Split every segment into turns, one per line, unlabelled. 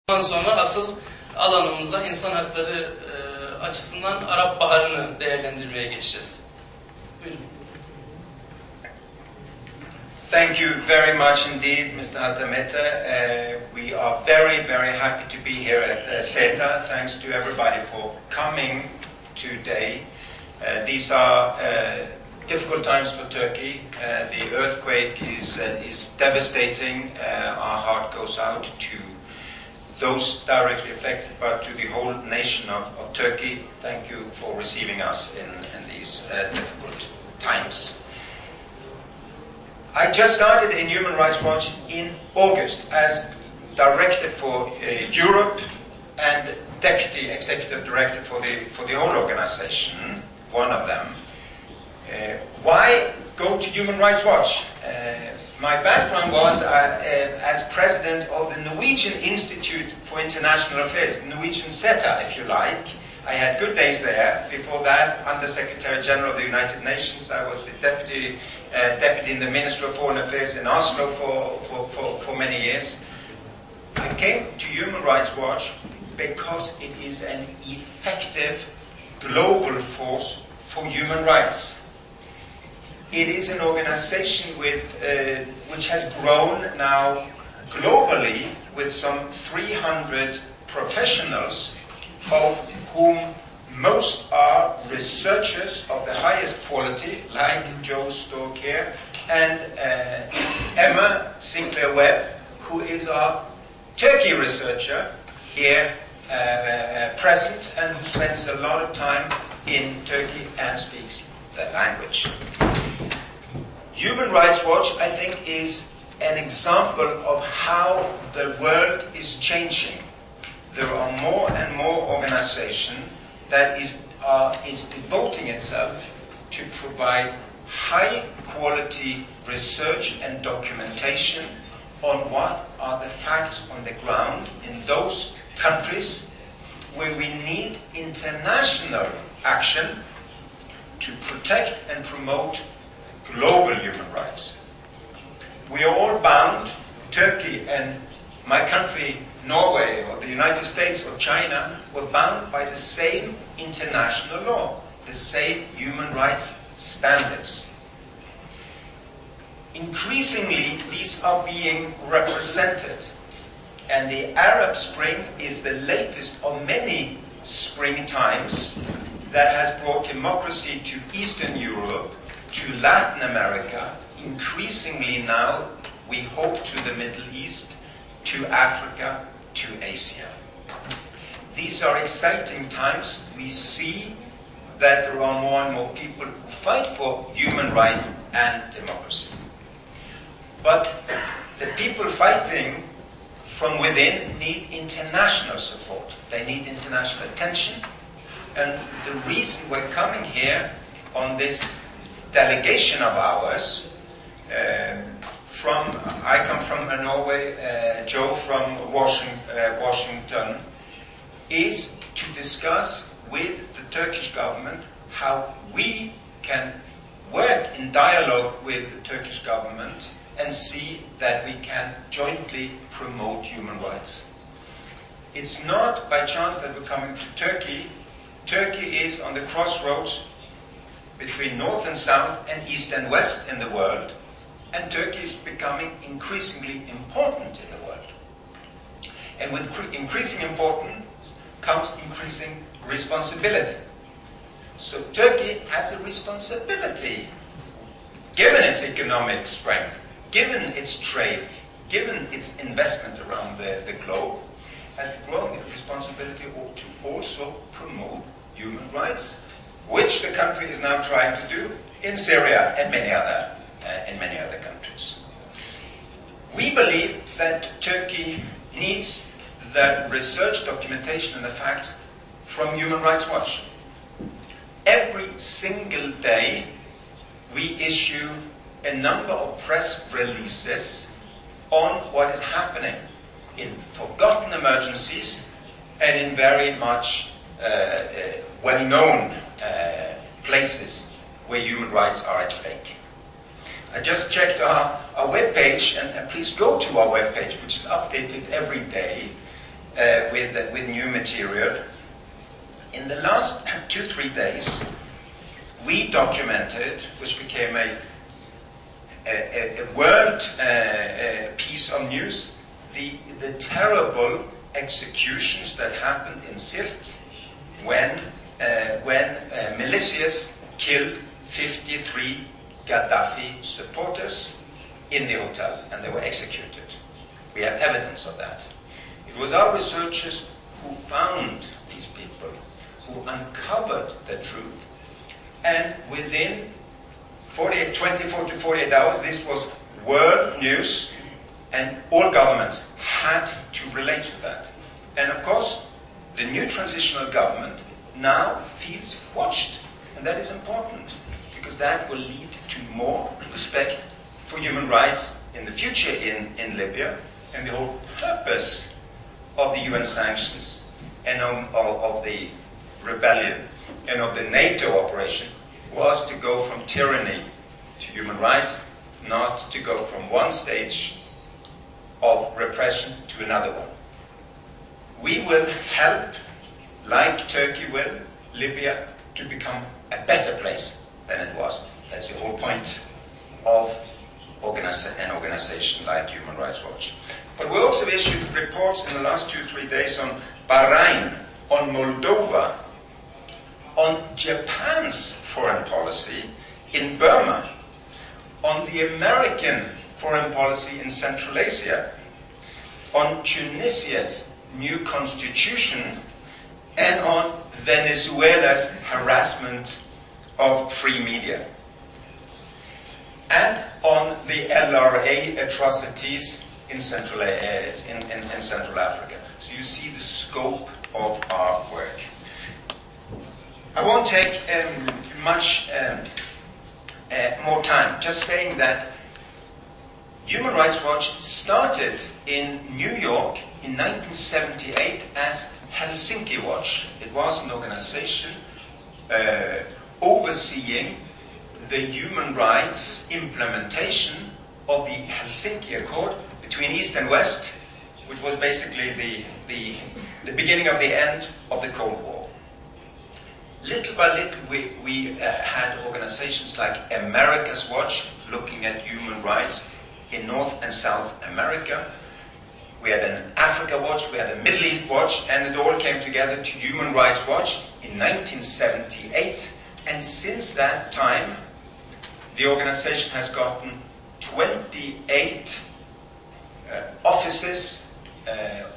Ondan sonra asıl alanımıza insan hakları açısından Arap Baharı'nı değerlendirmeye geçeceğiz. Buyurun.
Thank you very much indeed, Mr. Hatameta. We are very, very happy to be here at SETA. Thanks to everybody for coming today. These are difficult times for Turkey. The earthquake is devastating. Our heart goes out to those directly affected, but to the whole nation of Turkey. Thank you for receiving us in these difficult times. I just started in Human Rights Watch in August as Director for Europe and Deputy Executive Director for the whole organization, one of them. Why go to Human Rights Watch? My background was as president of the Norwegian Institute for International Affairs, Norwegian SETA, if you like. I had good days there. Before that, Under Secretary General of the United Nations. I was the deputy in the Ministry of Foreign Affairs in Oslo for many years. I came to Human Rights Watch because it is an effective global force for human rights. It is an organization which has grown now globally with some 300 professionals, of whom most are researchers of the highest quality, like Joe Stork here, and Emma Sinclair-Webb, who is our Turkey researcher here present and who spends a lot of time in Turkey and speaks the language. Human Rights Watch, I think, is an example of how the world is changing. There are more and more organizations that is devoting itself to provide high-quality research and documentation on what are the facts on the ground in those countries where we need international action to protect and promote global human rights. We are all bound, Turkey and my country, Norway, or the United States or China, were bound by the same international law, the same human rights standards. Increasingly, these are being represented, and the Arab Spring is the latest of many spring times that has brought democracy to Eastern Europe, to Latin America, increasingly now, we hope, to the Middle East, to Africa, to Asia. These are exciting times. We see that there are more and more people who fight for human rights and democracy. But the people fighting from within need international support. They need international attention. And the reason we're coming here on this delegation of ours, I come from Norway, Joe from Washington, is to discuss with the Turkish government how we can work in dialogue with the Turkish government and see that we can jointly promote human rights. It's not by chance that we're coming to Turkey. Turkey is on the crossroads between North and South and East and West in the world, and Turkey is becoming increasingly important in the world. And with increasing importance comes increasing responsibility. So Turkey has a responsibility, given its economic strength, given its trade, given its investment around the globe, has a growing responsibility to also promote human rights, which the country is now trying to do in Syria and many other countries. We believe that Turkey needs the research, documentation and the facts from Human Rights Watch. Every single day we issue a number of press releases on what is happening in forgotten emergencies and in very much well-known places where human rights are at stake. I just checked our webpage, and please go to our webpage, which is updated every day. with new material. In the last 2-3 days, we documented, which became a world piece of news, the terrible executions that happened in Sirte when militias killed 53 Gaddafi supporters in the hotel, and they were executed. We have evidence of that. It was our researchers who found these people, who uncovered the truth, and within 24 to 48 hours, this was world news, and all governments had to relate to that. And of course, the new transitional government now feels watched, and that is important, because that will lead to more respect for human rights in the future in Libya, and the whole purpose of the UN sanctions and of the rebellion and of the NATO operation was to go from tyranny to human rights, not to go from one stage of repression to another one. We will help, like Turkey will, Libya to become a better place than it was. That's the whole point of an organization like Human Rights Watch. But we also issued reports in the last 2-3 days on Bahrain, on Moldova, on Japan's foreign policy in Burma, on the American foreign policy in Central Asia, on Tunisia's new constitution, and on Venezuela's harassment of free media, and on the LRA atrocities in Central Africa. So you see the scope of our work. I won't take much more time, just saying that Human Rights Watch started in New York in 1978 as Helsinki Watch. It was an organization overseeing the human rights implementation of the Helsinki Accord between East and West, which was basically the beginning of the end of the Cold War. Little by little, we had organizations like America's Watch, looking at human rights in North and South America. We had an Africa Watch, we had a Middle East Watch, and it all came together to Human Rights Watch in 1978. And since that time, the organization has gotten 28 offices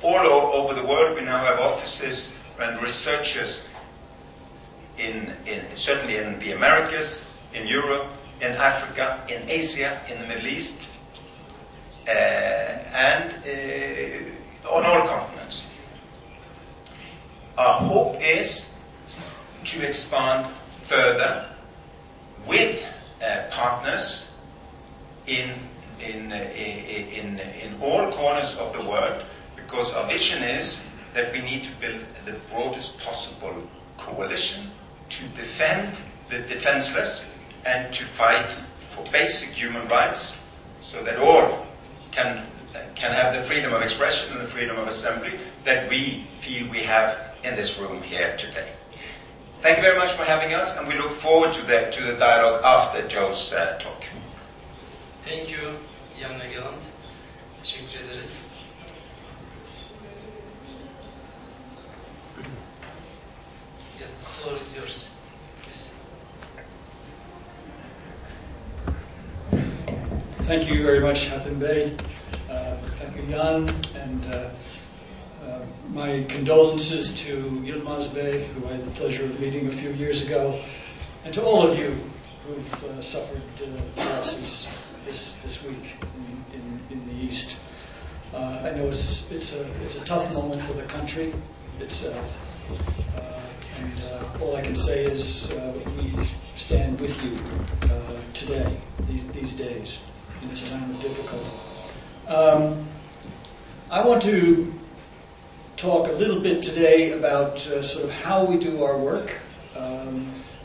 all over the world. We now have offices and researchers certainly in the Americas, in Europe, in Africa, in Asia, in the Middle East, and on all continents. Our hope is to expand further with partners in all corners of the world, because our vision is that we need to build the broadest possible coalition to defend the defenseless and to fight for basic human rights, so that all can have the freedom of expression and the freedom of assembly that we feel we have in this room here today. Thank you very much for having us, and we look forward to the dialogue after Joe's talk.
Thank you, Jan Egeland. Teşekkür ederiz. Yes, the floor is yours. Please.
Thank you very much, Hatem Bey. Thank you, Jan, and my condolences to Yilmaz Bey, who I had the pleasure of meeting a few years ago, and to all of you who've suffered losses this week in the East. I know it's a tough moment for the country. And all I can say is we stand with you today, these days, in this time of difficulty. I want to talk a little bit today about sort of how we do our work,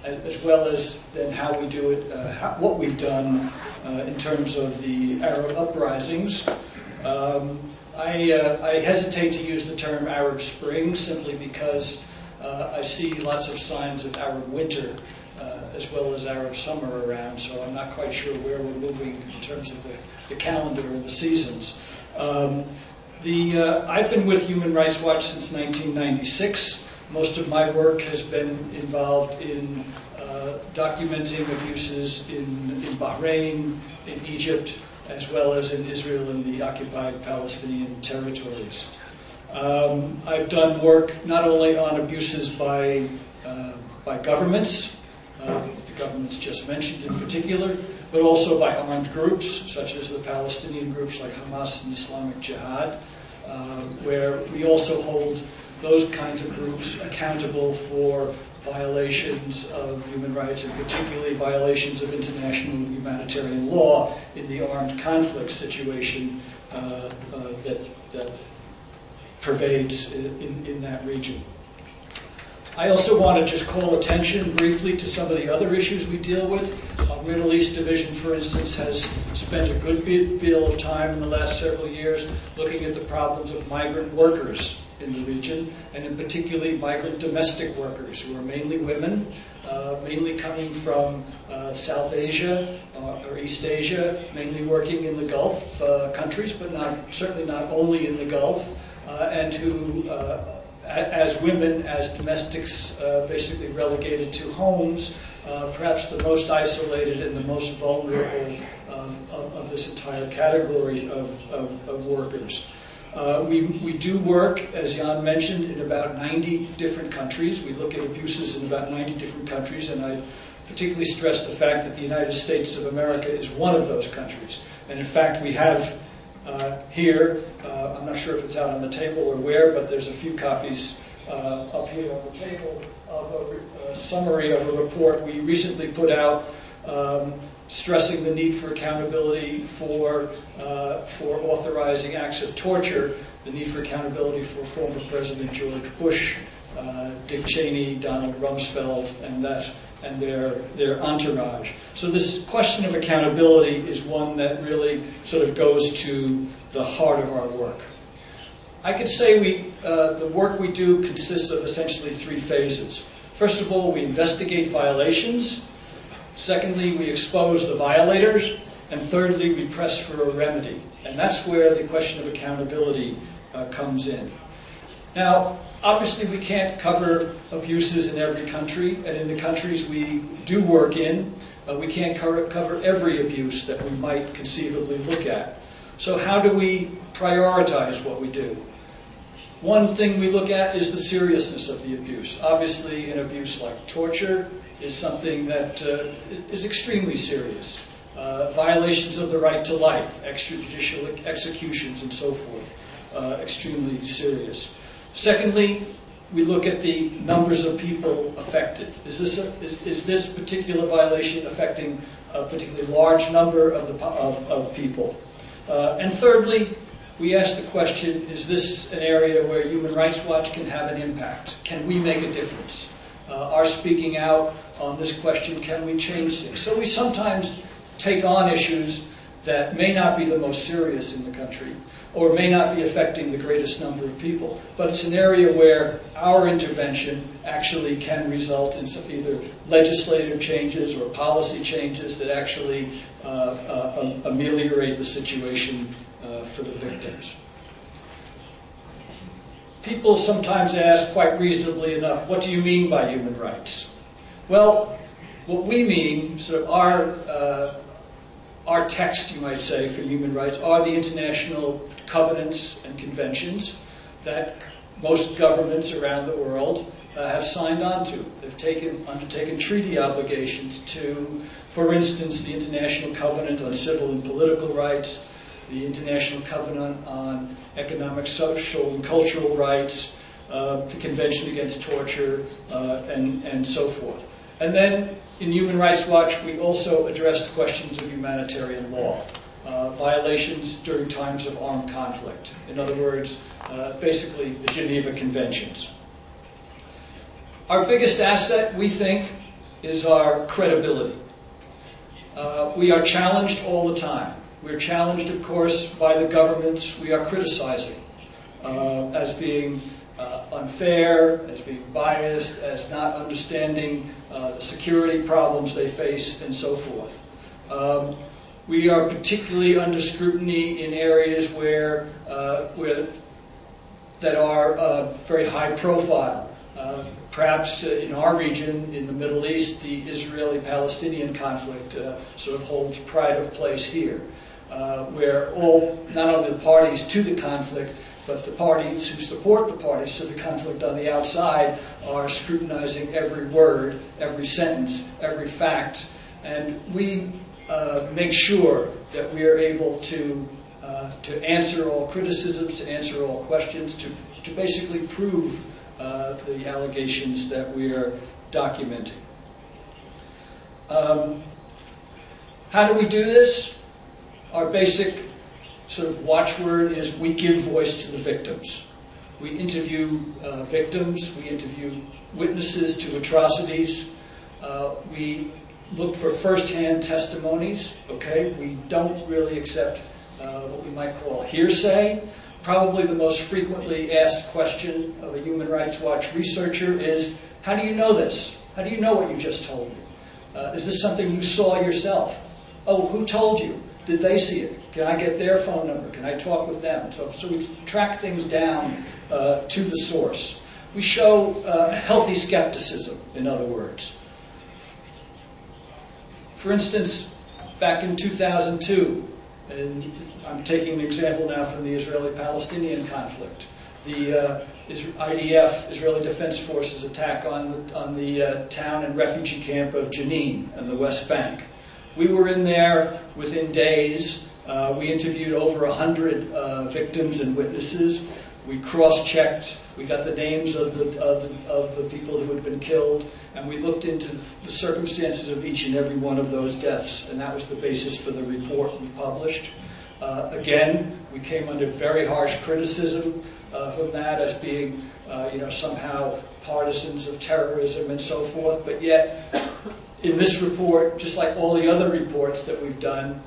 as well as then how we do it, what we've done in terms of the Arab uprisings. I hesitate to use the term Arab Spring simply because I see lots of signs of Arab winter as well as Arab summer around, so I'm not quite sure where we're moving in terms of the calendar and the seasons. I've been with Human Rights Watch since 1996. Most of my work has been involved in documenting abuses in Bahrain, in Egypt, as well as in Israel and the occupied Palestinian territories. I've done work not only on abuses by governments, the governments just mentioned in particular, but also by armed groups, such as the Palestinian groups like Hamas and Islamic Jihad, where we also hold those kinds of groups accountable for violations of human rights, and particularly violations of international humanitarian law in the armed conflict situation that pervades in that region. I also want to just call attention briefly to some of the other issues we deal with. Our Middle East Division, for instance, has spent a good deal of time in the last several years looking at the problems of migrant workers in the region, and in particularly migrant domestic workers, who are mainly women, mainly coming from South Asia or East Asia, mainly working in the Gulf countries, but certainly not only in the Gulf, and who as women, as domestics, basically relegated to homes, perhaps the most isolated and the most vulnerable of this entire category of workers. We do work, as Jan mentioned, in about 90 different countries. We look at abuses in about 90 different countries, and I particularly stress the fact that the United States of America is one of those countries. And in fact, we have here, I'm not sure if it's out on the table or where, but there's a few copies up here on the table of a summary of a report we recently put out stressing the need for accountability for authorizing acts of torture, the need for accountability for former President George Bush, Dick Cheney, Donald Rumsfeld, and their entourage. So this question of accountability is one that really sort of goes to the heart of our work. I could say the work we do consists of essentially three phases. First of all, we investigate violations. Secondly, we expose the violators. And thirdly, we press for a remedy. And that's where the question of accountability comes in. Now, obviously, we can't cover abuses in every country, and in the countries we do work in, we can't cover every abuse that we might conceivably look at. So how do we prioritize what we do? One thing we look at is the seriousness of the abuse. Obviously, an abuse like torture is something that is extremely serious. Violations of the right to life, extrajudicial executions, and so forth, extremely serious. Secondly, we look at the numbers of people affected. Is this particular violation affecting a particularly large number of people? And thirdly, we ask the question, is this an area where Human Rights Watch can have an impact? Can we make a difference? Our speaking out on this question, can we change things? So we sometimes take on issues that may not be the most serious in the country, or may not be affecting the greatest number of people. But it's an area where our intervention actually can result in some either legislative changes or policy changes that actually ameliorate the situation for the victims. People sometimes ask, quite reasonably enough, what do you mean by human rights? Well, what we mean, sort of our text, you might say, for human rights are the international covenants and conventions that most governments around the world have signed on to. They've undertaken treaty obligations to, for instance, the International Covenant on Civil and Political Rights, the International Covenant on Economic, Social, and Cultural Rights, the Convention Against Torture, and so forth. And then, in Human Rights Watch, we also address the questions of humanitarian law, violations during times of armed conflict. In other words, basically the Geneva Conventions. Our biggest asset, we think, is our credibility. We are challenged all the time. We're challenged, of course, by the governments we are criticizing as being unfair, as being biased, as not understanding the security problems they face, and so forth. We are particularly under scrutiny in areas that are very high profile. Perhaps in our region, in the Middle East, the Israeli-Palestinian conflict sort of holds pride of place here, where not only the parties to the conflict, but the parties who support the parties to the conflict on the outside are scrutinizing every word, every sentence, every fact, and we make sure that we are able to answer all criticisms, to answer all questions, to basically prove the allegations that we are documenting. How do we do this? Our basic sort of watchword is we give voice to the victims. We interview victims, we interview witnesses to atrocities, we look for first-hand testimonies, okay? We don't really accept what we might call hearsay. Probably the most frequently asked question of a Human Rights Watch researcher is, how do you know this? How do you know what you just told me? Is this something you saw yourself? Oh, who told you? Did they see it? Can I get their phone number? Can I talk with them? So we track things down to the source. We show healthy skepticism, in other words. For instance, back in 2002, and I'm taking an example now from the Israeli-Palestinian conflict, the IDF, Israeli Defense Forces, attack on the town and refugee camp of Jenin in the West Bank. We were in there within days. We interviewed over 100 victims and witnesses. We cross-checked. We got the names of the people who had been killed, and we looked into the circumstances of each and every one of those deaths, and that was the basis for the report we published. Again, we came under very harsh criticism from that as being, somehow partisans of terrorism and so forth, but yet in this report, just like all the other reports that we've done,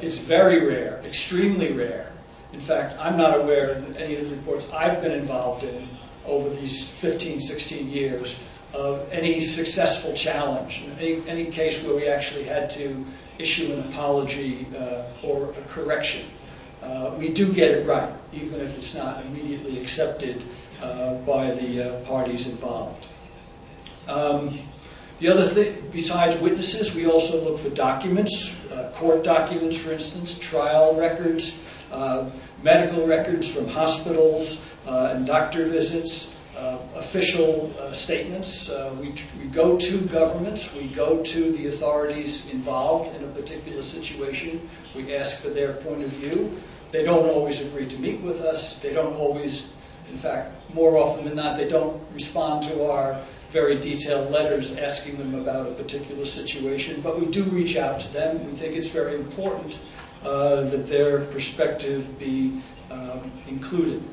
it's very rare, extremely rare. In fact, I'm not aware of any of the reports I've been involved in over these 15, 16 years of any successful challenge, any case where we actually had to issue an apology or a correction. We do get it right, even if it's not immediately accepted by the parties involved. The other thing, besides witnesses, we also look for documents, court documents, for instance, trial records, medical records from hospitals and doctor visits, official statements. We go to governments, we go to the authorities involved in a particular situation. We ask for their point of view. They don't always agree to meet with us. They don't always, in fact, more often than not, they don't respond to our very detailed letters asking them about a particular situation, but we do reach out to them. We think it's very important that their perspective be included.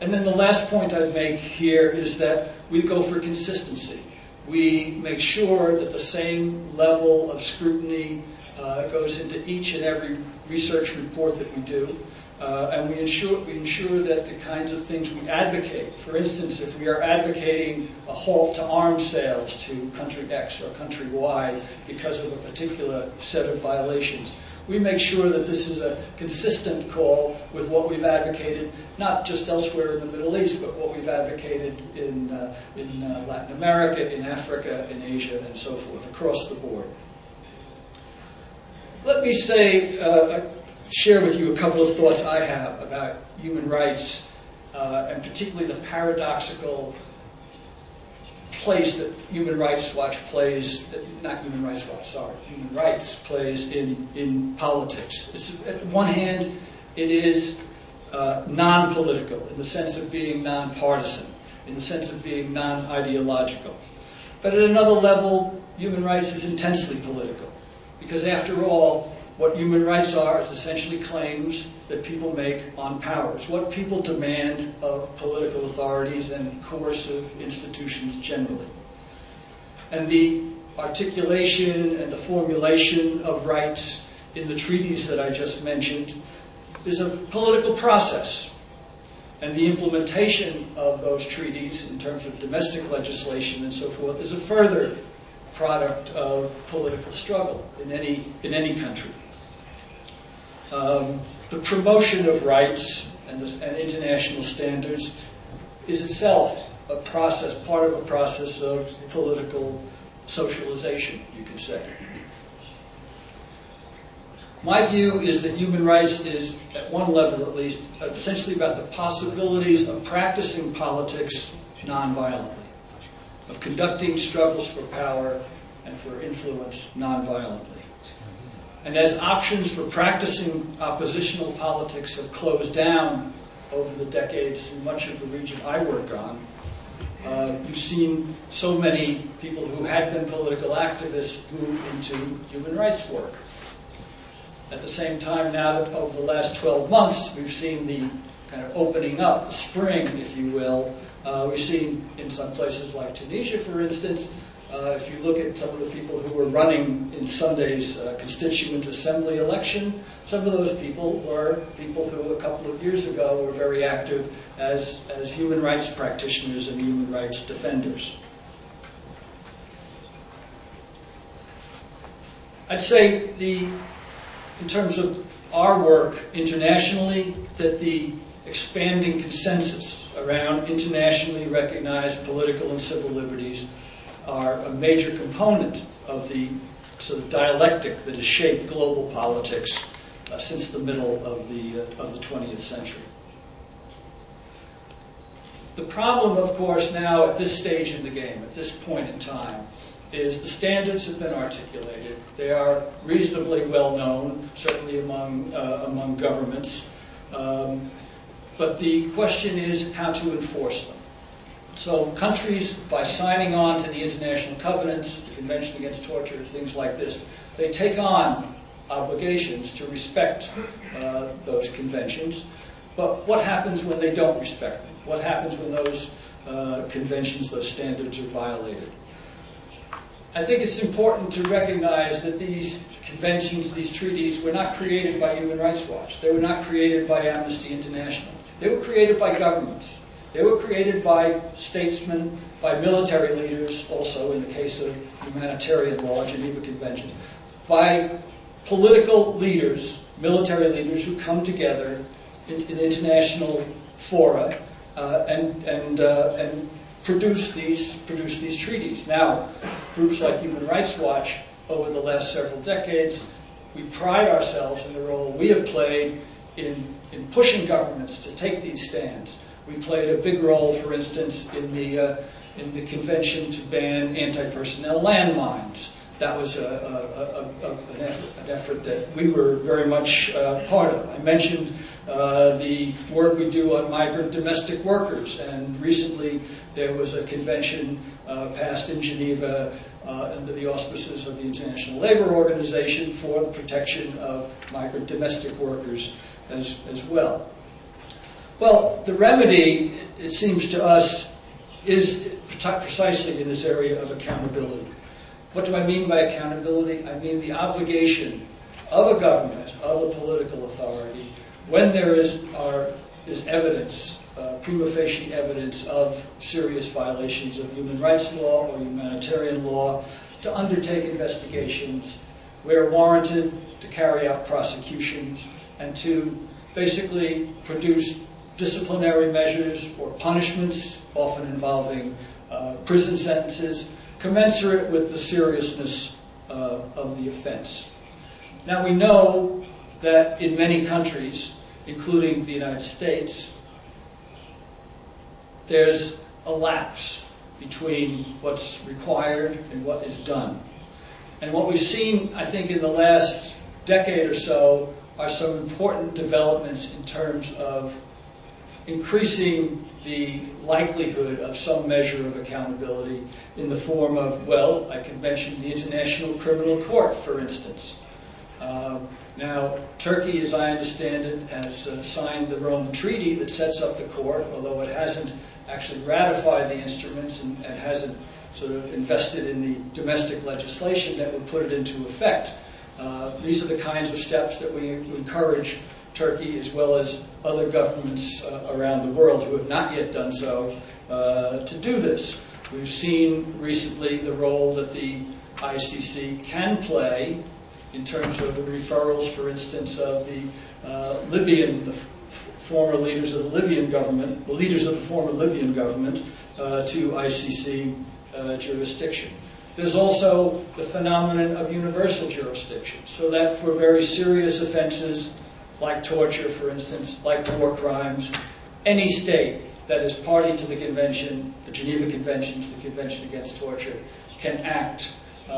And then the last point I'd make here is that we go for consistency. We make sure that the same level of scrutiny goes into each and every research report that we do. And we ensure that the kinds of things we advocate, for instance, if we are advocating a halt to arms sales to country X or country Y because of a particular set of violations, we make sure that this is a consistent call with what we've advocated, not just elsewhere in the Middle East, but what we've advocated in Latin America, in Africa, in Asia, and so forth, across the board. Let me share with you a couple of thoughts I have about human rights, and particularly the paradoxical place that Human Rights Watch plays, not Human Rights Watch, sorry, Human Rights plays in politics. At one hand, it is non-political, in the sense of being non-partisan, in the sense of being non-ideological. But at another level, human rights is intensely political, because after all, what human rights are is essentially claims that people make on power. It's what people demand of political authorities and coercive institutions generally. And the articulation and the formulation of rights in the treaties that I just mentioned is a political process. And the implementation of those treaties in terms of domestic legislation and so forth is a further product of political struggle in any country. The promotion of rights and international standards is itself a process, part of a process of political socialization, you could say. My view is that human rights is, at one level at least, essentially about the possibilities of practicing politics nonviolently, of conducting struggles for power and for influence nonviolently. And as options for practicing oppositional politics have closed down over the decades in much of the region I work on, you've seen so many people who had been political activists move into human rights work. At the same time, now that over the last 12 months, we've seen the kind of opening up, the spring, if you will. We've seen in some places like Tunisia, for instance, if you look at some of the people who were running in Sunday's Constituent Assembly election, some of those people were people who a couple of years ago were very active as human rights practitioners and human rights defenders. I'd say in terms of our work internationally, that the expanding consensus around internationally recognized political and civil liberties are a major component of the sort of dialectic that has shaped global politics since the middle of the 20th century. The problem, of course, now at this stage in the game, at this point in time, is the standards have been articulated. They are reasonably well known, certainly among governments. But the question is how to enforce them. So countries, by signing on to the international covenants, the Convention Against Torture, things like this, they take on obligations to respect those conventions. But what happens when they don't respect them? What happens when those conventions, those standards are violated? I think it's important to recognize that these conventions, these treaties, were not created by Human Rights Watch. They were not created by Amnesty International. They were created by governments. They were created by statesmen, by military leaders, also in the case of humanitarian law, Geneva Convention, by political leaders, military leaders who come together in international fora and produce these treaties. Now, groups like Human Rights Watch, over the last several decades, we pride ourselves in the role we have played in pushing governments to take these stands. We played a big role, for instance, in the convention to ban anti-personnel landmines. That was an effort that we were very much part of. I mentioned the work we do on migrant domestic workers, and recently there was a convention passed in Geneva under the auspices of the International Labour Organization for the protection of migrant domestic workers as well. Well, the remedy, it seems to us, is precisely in this area of accountability. What do I mean by accountability? I mean the obligation of a government, of a political authority, when there is evidence, prima facie evidence of serious violations of human rights law or humanitarian law, to undertake investigations where warranted, to carry out prosecutions, and to basically produce disciplinary measures or punishments, often involving prison sentences, commensurate with the seriousness of the offense. Now, we know that in many countries, including the United States, there's a lapse between what's required and what is done. And what we've seen, I think, in the last decade or so are some important developments in terms of increasing the likelihood of some measure of accountability in the form of, well, I could mention the International Criminal Court, for instance. Now, Turkey, as I understand it, has signed the Rome Treaty that sets up the court, although it hasn't actually ratified the instruments and hasn't sort of invested in the domestic legislation that would put it into effect. These are the kinds of steps that we encourage Turkey, as well as other governments around the world who have not yet done so, to do this. We've seen recently the role that the ICC can play in terms of the referrals, for instance, of the former leaders of the Libyan government, the leaders of the former Libyan government, to ICC jurisdiction. There's also the phenomenon of universal jurisdiction, so that for very serious offenses, like torture, for instance, like war crimes, any state that is party to the convention, the Geneva Conventions, the Convention Against Torture, can act.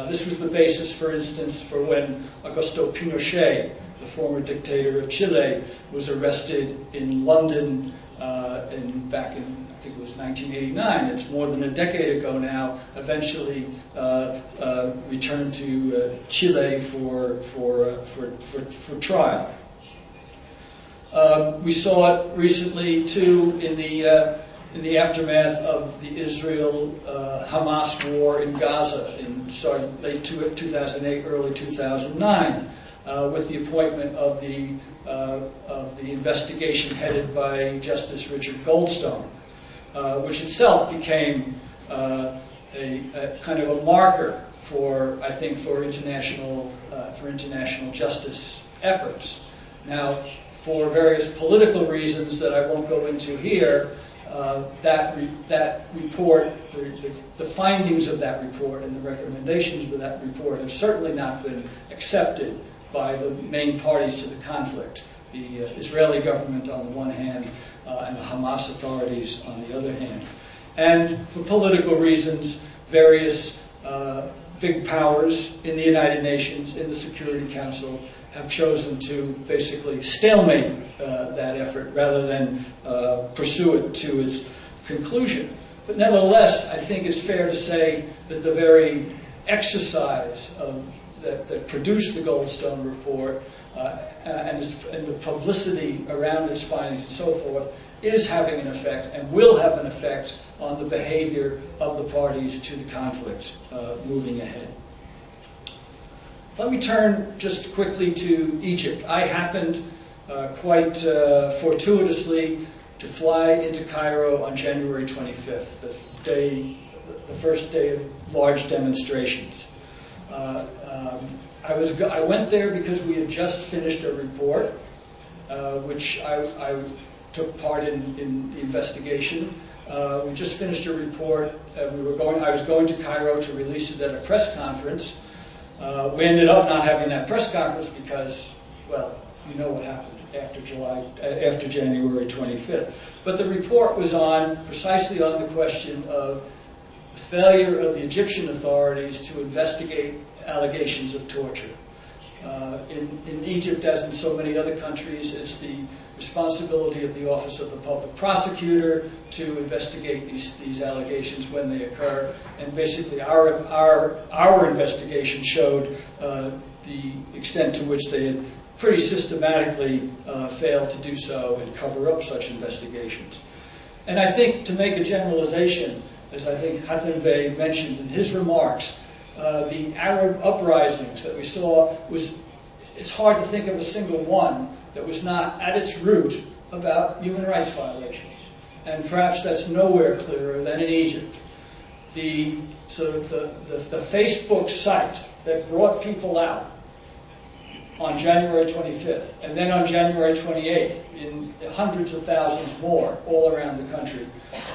This was the basis, for instance, for when Augusto Pinochet, the former dictator of Chile, was arrested in London back in, I think it was 1989. It's more than a decade ago now. Eventually returned to Chile for trial. We saw it recently too in the aftermath of the Israel-Hamas war in Gaza, starting late 2008, early 2009, with the appointment of the investigation headed by Justice Richard Goldstone, which itself became a kind of a marker for, I think, for international justice efforts. Now, for various political reasons that I won't go into here, that report, the findings of that report and the recommendations for that report have certainly not been accepted by the main parties to the conflict, the Israeli government on the one hand and the Hamas authorities on the other hand. And for political reasons, various big powers in the United Nations, in the Security Council, have chosen to basically stalemate that effort rather than pursue it to its conclusion. But nevertheless, I think it's fair to say that the very exercise that produced the Goldstone report and the publicity around its findings and so forth is having an effect and will have an effect on the behavior of the parties to the conflict moving ahead. Let me turn just quickly to Egypt. I happened quite fortuitously to fly into Cairo on January 25th, the first day of large demonstrations. I went there because we had just finished a report, which I took part in the investigation. We just finished a report. I was going to Cairo to release it at a press conference. We ended up not having that press conference because, well, you know what happened after January 25th. But the report was precisely on the question of the failure of the Egyptian authorities to investigate allegations of torture. In Egypt, as in so many other countries, it's the responsibility of the Office of the Public Prosecutor to investigate these allegations when they occur. And basically, our investigation showed the extent to which they had pretty systematically failed to do so and cover up such investigations. And I think, to make a generalization, as I think Hatem Bey mentioned in his remarks, the Arab uprisings that we saw it's hard to think of a single one that was not at its root about human rights violations. And perhaps that's nowhere clearer than in Egypt. The Facebook site that brought people out on January 25th, and then on January 28th, in hundreds of thousands more all around the country,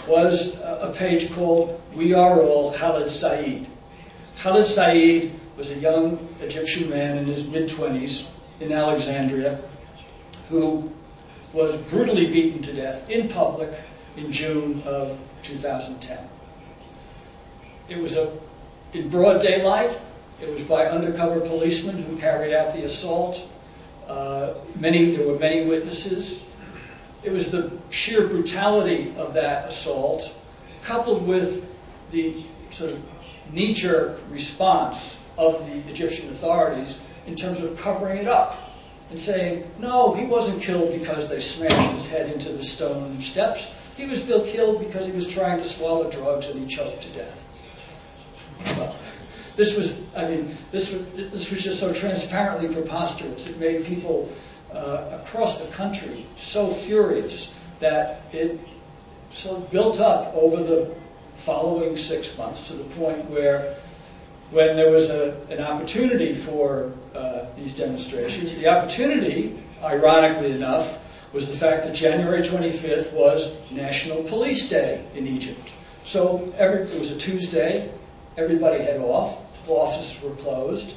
was a page called We Are All Khaled Said. Khaled Said was a young Egyptian man in his mid-20s in Alexandria who was brutally beaten to death in public in June of 2010. It was in broad daylight. It was by undercover policemen who carried out the assault. There were many witnesses. It was the sheer brutality of that assault, coupled with the sort of knee-jerk response of the Egyptian authorities in terms of covering it up and saying, no, he wasn't killed because they smashed his head into the stone steps. He was killed because he was trying to swallow drugs and he choked to death. Well, this was just so transparently preposterous. It made people across the country so furious that it so built up over the following 6 months to the point where, when there was an opportunity for these demonstrations, the opportunity, ironically enough, was the fact that January 25th was National Police Day in Egypt. So it was a Tuesday, everybody had off, offices were closed,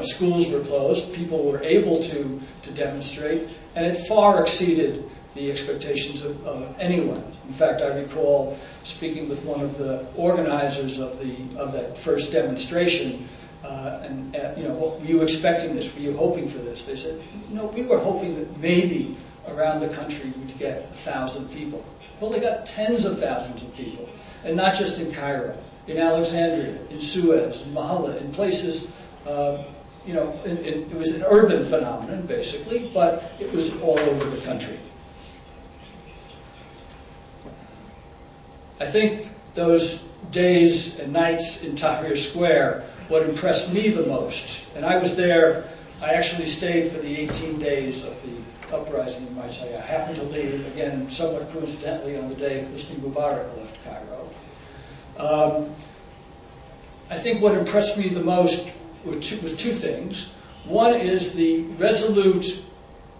schools were closed, people were able to demonstrate, and it far exceeded the expectations of anyone. In fact, I recall speaking with one of the organizers of that first demonstration, what, were you expecting this? Were you hoping for this? They said, no, we were hoping that maybe around the country we'd get 1,000 people. Well, they got tens of thousands of people, and not just in Cairo, in Alexandria, in Suez, in Mahalla, in places. It was an urban phenomenon, basically, but it was all over the country. I think those days and nights in Tahrir Square, what impressed me the most, and I was there, I actually stayed for the 18 days of the uprising, you might say. I happened to leave, again, somewhat coincidentally, on the day Hosni Mubarak left Cairo. I think what impressed me the most was two things. One is the resolute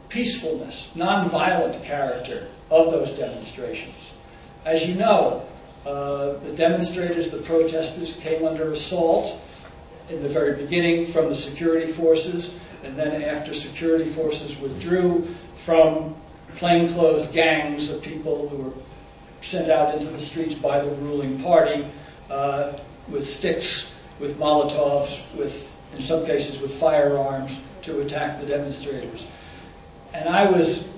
peacefulness, nonviolent character of those demonstrations. As you know, the demonstrators, the protesters, came under assault in the very beginning from the security forces, and then after security forces withdrew, from plainclothes gangs of people who were sent out into the streets by the ruling party with sticks, with Molotovs, in some cases with firearms, to attack the demonstrators. And I was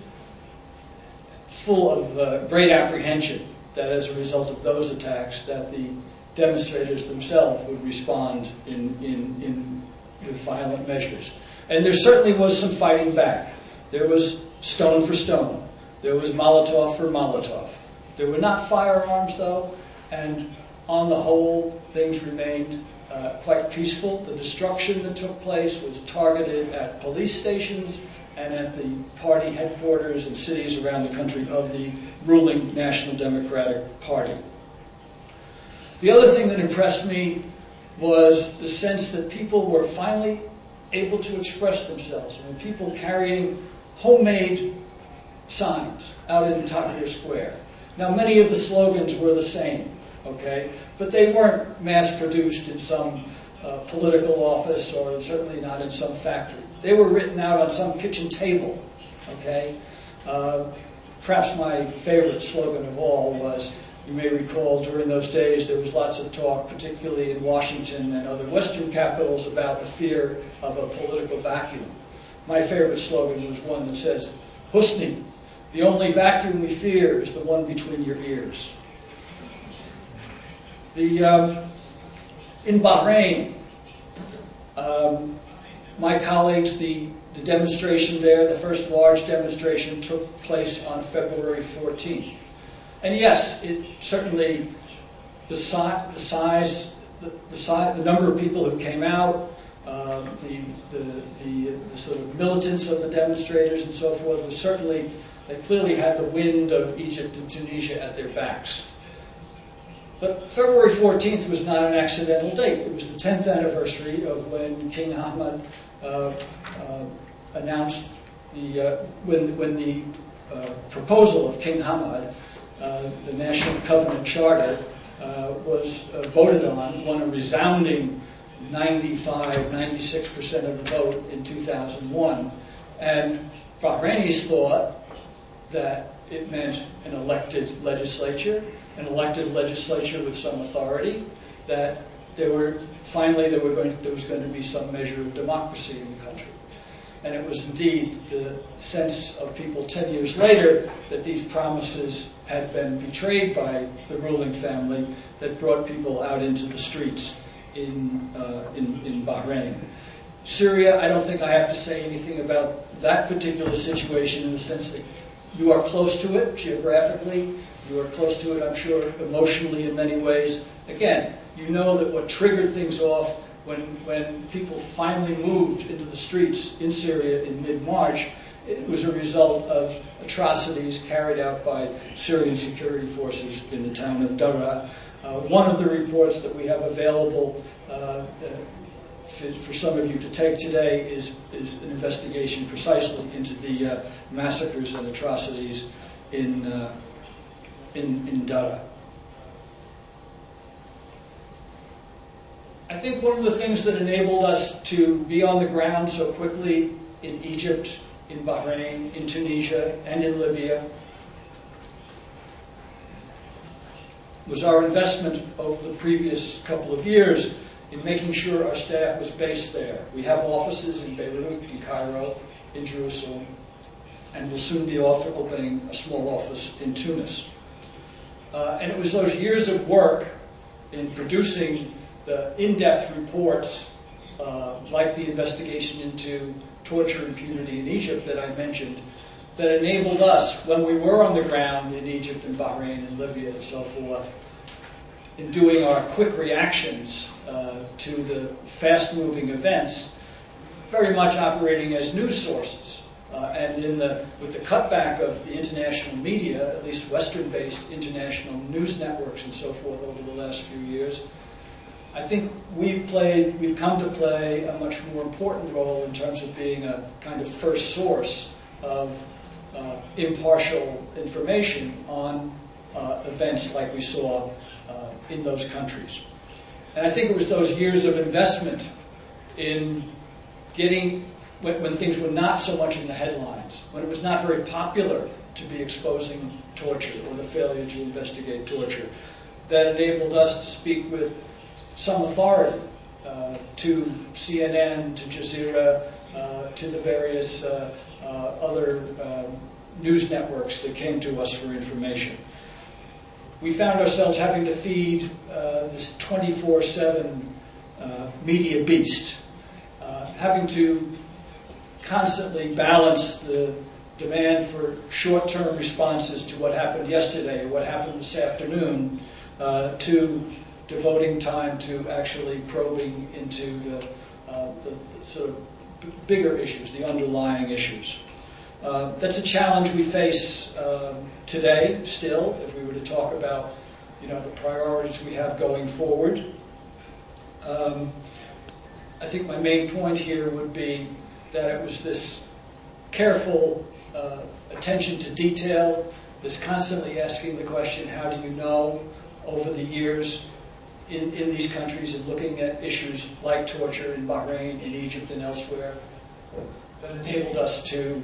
full of great apprehension that as a result of those attacks, that the demonstrators themselves would respond with violent measures. And there certainly was some fighting back. There was stone for stone. There was Molotov for Molotov. There were not firearms, though, and on the whole, things remained quite peaceful. The destruction that took place was targeted at police stations and at the party headquarters in cities around the country of the ruling National Democratic Party. The other thing that impressed me was the sense that people were finally able to express themselves. And people carrying homemade signs out in Tahrir Square. Now, many of the slogans were the same, okay? But they weren't mass-produced in some political office, or certainly not in some factory. They were written out on some kitchen table, okay? Perhaps my favorite slogan of all was, you may recall during those days there was lots of talk, particularly in Washington and other Western capitals, about the fear of a political vacuum. My favorite slogan was one that says, Hosni, the only vacuum we fear is the one between your ears. In Bahrain, my colleagues, the demonstration there, the first large demonstration, took place on February 14th. And yes, it certainly, the number of people who came out, the sort of militants of the demonstrators and so forth was certainly, they clearly had the wind of Egypt and Tunisia at their backs. But February 14th was not an accidental date. It was the 10th anniversary of when King Ahmad announced when the proposal of King Hamad, the National Covenant Charter, was voted on, won a resounding 96% of the vote in 2001. And Bahrainis thought that it meant an elected legislature with some authority, that there was going to be some measure of democracy in the country. And it was indeed the sense of people 10 years later that these promises had been betrayed by the ruling family that brought people out into the streets in Bahrain. Syria, I don't think I have to say anything about that particular situation in the sense that you are close to it geographically, you are close to it, I'm sure, emotionally in many ways. Again, you know that what triggered things off when people finally moved into the streets in Syria in mid-March, it was a result of atrocities carried out by Syrian security forces in the town of Daraa. One of the reports that we have available for some of you to take today is an investigation precisely into the massacres and atrocities in Daraa. I think one of the things that enabled us to be on the ground so quickly in Egypt, in Bahrain, in Tunisia, and in Libya was our investment over the previous couple of years in making sure our staff was based there. We have offices in Beirut, in Cairo, in Jerusalem, and we'll soon be opening a small office in Tunis. And it was those years of work in producing the in-depth reports, like the investigation into torture and impunity in Egypt that I mentioned, that enabled us, when we were on the ground in Egypt and Bahrain and Libya and so forth, in doing our quick reactions to the fast-moving events, very much operating as news sources. And with the cutback of the international media, at least Western-based international news networks and so forth over the last few years, I think we've come to play a much more important role in terms of being a kind of first source of impartial information on events like we saw in those countries. And I think it was those years of investment in getting, when things were not so much in the headlines, when it was not very popular to be exposing torture or the failure to investigate torture, that enabled us to speak with some authority to CNN, to Jazeera, to the various other news networks that came to us for information. We found ourselves having to feed this 24/7 media beast, having to constantly balance the demand for short-term responses to what happened yesterday or what happened this afternoon, to devoting time to actually probing into the sort of bigger issues, the underlying issues. That's a challenge we face today still, if we were to talk about the priorities we have going forward. I think my main point here would be that it was this careful attention to detail, this constantly asking the question, how do you know, over the years in these countries, and looking at issues like torture in Bahrain, in Egypt, and elsewhere, that enabled us to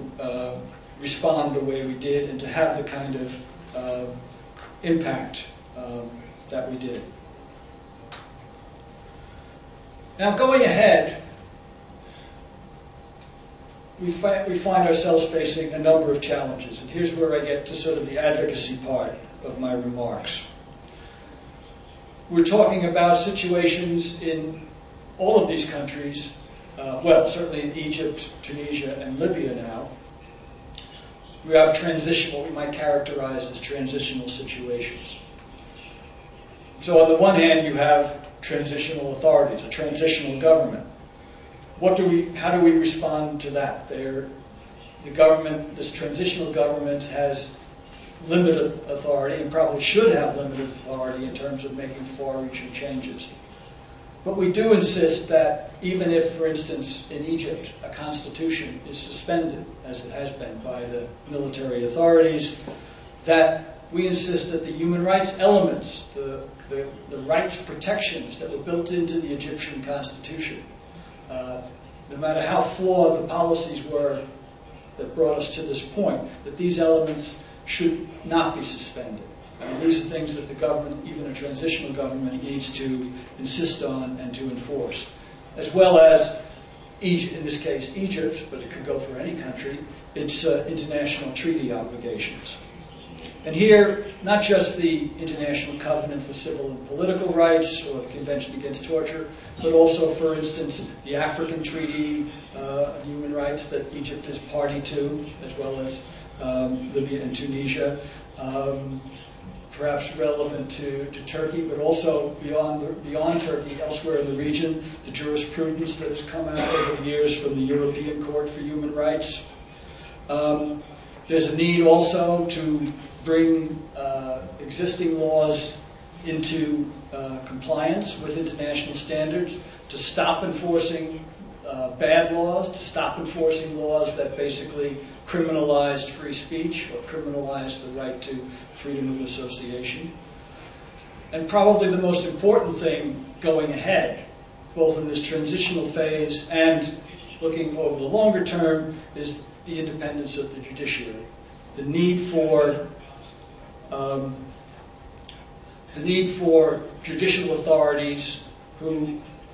respond the way we did and to have the kind of impact that we did. Now, going ahead, we find ourselves facing a number of challenges, and here's where I get to sort of the advocacy part of my remarks. We're talking about situations in all of these countries, well, certainly in Egypt, Tunisia, and Libya now. We have what we might characterize as transitional situations. So on the one hand, you have transitional authorities, a transitional government. How do we respond to that? The government, this transitional government, has limited authority and probably should have limited authority in terms of making far-reaching changes. But we do insist that even if, for instance, in Egypt, a constitution is suspended, as it has been by the military authorities, that we insist that the human rights elements, the rights protections that were built into the Egyptian constitution, no matter how flawed the policies were that brought us to this point, that these elements should not be suspended. And these are things that the government, even a transitional government, needs to insist on and to enforce. As well as, Egypt, in this case Egypt, but it could go for any country, its international treaty obligations. And here, not just the International Covenant for Civil and Political Rights or the Convention Against Torture, but also, for instance, the African Treaty on Human Rights that Egypt is party to, as well as Libya and Tunisia. perhaps relevant to Turkey, but also beyond Turkey, elsewhere in the region, the jurisprudence that has come out over the years from the European Court for Human Rights. There's a need also to bring existing laws into compliance with international standards, to stop enforcing bad laws, to stop enforcing laws that basically criminalized free speech or criminalized the right to freedom of association. And probably the most important thing going ahead, both in this transitional phase and looking over the longer term, is the independence of the judiciary. The need for judicial authorities,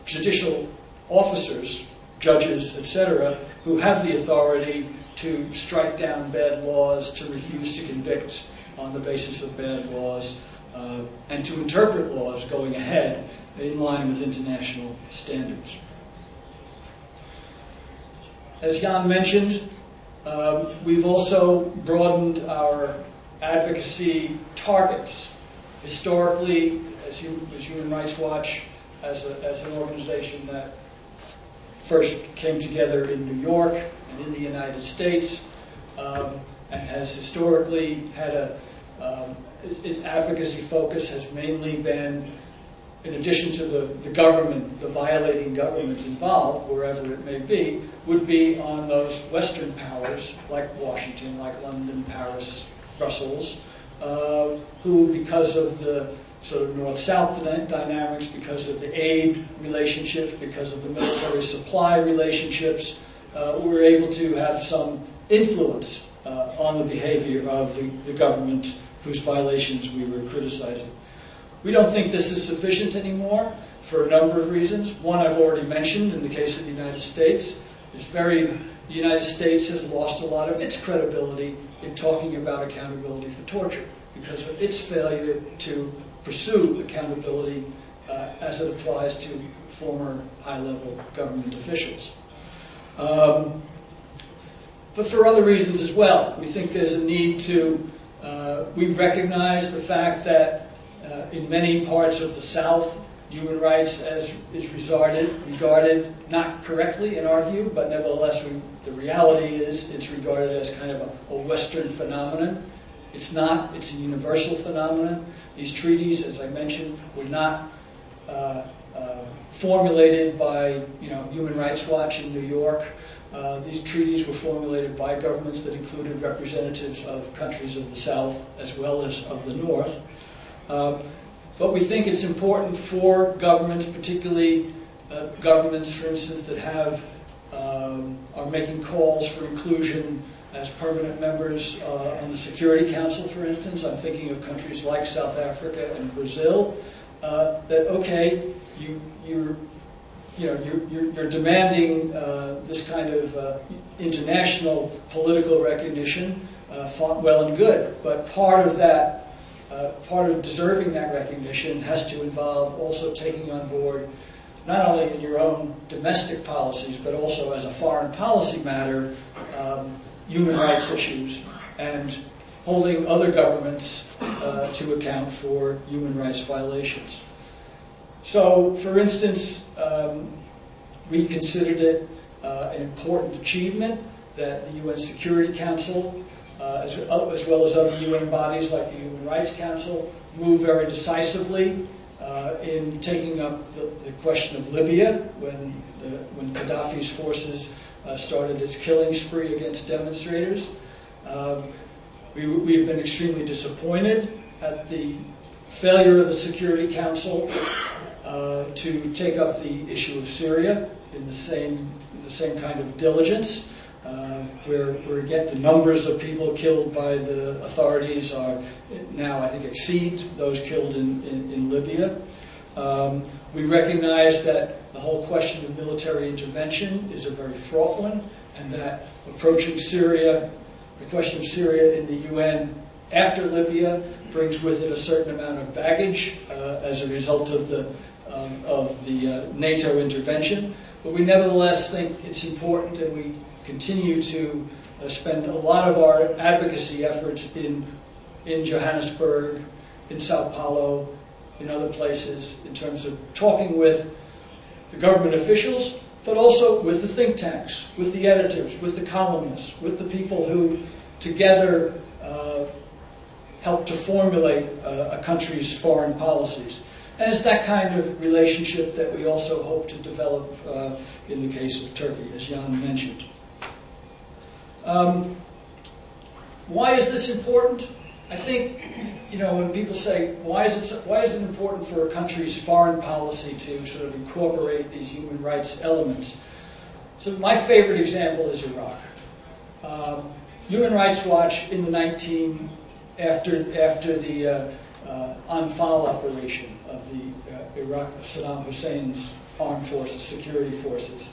judicial officers, judges, etc., who have the authority to strike down bad laws, to refuse to convict on the basis of bad laws, and to interpret laws going ahead in line with international standards. As Jan mentioned, we've also broadened our advocacy targets. Historically, as Human Rights Watch, as an organization that first came together in New York and in the United States, and has historically had its advocacy focus has mainly been, in addition to the government, the violating government involved, wherever it may be, would be on those Western powers, like Washington, like London, Paris, Brussels, who, because of the sort of north-south dynamics, because of the aid relationships, because of the military supply relationships, were able to have some influence on the behavior of the government whose violations we were criticizing. We don't think this is sufficient anymore for a number of reasons. One I've already mentioned in the case of the United States. The United States has lost a lot of its credibility in talking about accountability for torture because of its failure to pursue accountability as it applies to former high-level government officials. But for other reasons as well. We think there's a need to, we've recognized the fact that in many parts of the South, human rights is regarded not correctly in our view, but nevertheless the reality is it's regarded as kind of a Western phenomenon. It's not, it's a universal phenomenon. These treaties, as I mentioned, were not formulated by Human Rights Watch in New York. These treaties were formulated by governments that included representatives of countries of the South as well as of the North. But we think it's important for governments, particularly governments, for instance, that are making calls for inclusion as permanent members on the Security Council, for instance. I'm thinking of countries like South Africa and Brazil. That okay, you're demanding this kind of international political recognition, well and good. But part of deserving that recognition has to involve also taking on board, not only in your own domestic policies, but also as a foreign policy matter, human rights issues, and holding other governments to account for human rights violations. So, for instance, we considered it an important achievement that the UN Security Council, as well as other UN bodies like the Human Rights Council, move very decisively in taking up the question of Libya when Gaddafi's forces started its killing spree against demonstrators. We've been extremely disappointed at the failure of the Security Council to take up the issue of Syria in the same kind of diligence, where again the numbers of people killed by the authorities are now, I think, exceed those killed in Libya. We recognize that the whole question of military intervention is a very fraught one, and that approaching Syria, the question of Syria in the UN after Libya brings with it a certain amount of baggage as a result of the NATO intervention. But we nevertheless think it's important, and we continue to spend a lot of our advocacy efforts in Johannesburg, in Sao Paulo, in other places, in terms of talking with the government officials, but also with the think tanks, with the editors, with the columnists, with the people who together help to formulate a country's foreign policies. And it's that kind of relationship that we also hope to develop in the case of Turkey, as Jan mentioned. Why is this important? I think, when people say, why is it important for a country's foreign policy to sort of incorporate these human rights elements? So my favorite example is Iraq. Human Rights Watch in the after the Anfal operation of the Iraq, Saddam Hussein's armed forces, security forces,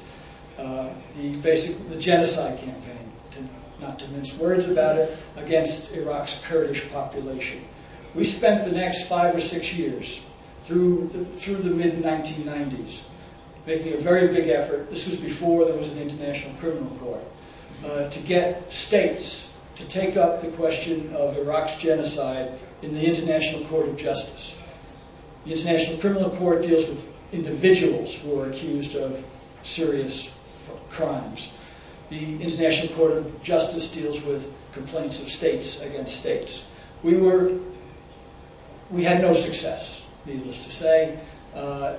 the genocide campaign, not to mince words about it, against Iraq's Kurdish population. We spent the next 5 or 6 years, through the mid-1990s, making a very big effort. This was before there was an international criminal court, to get states to take up the question of Iraq's genocide in the International Court of Justice. The International Criminal Court deals with individuals who are accused of serious crimes. The International Court of Justice deals with complaints of states against states. We had no success, needless to say,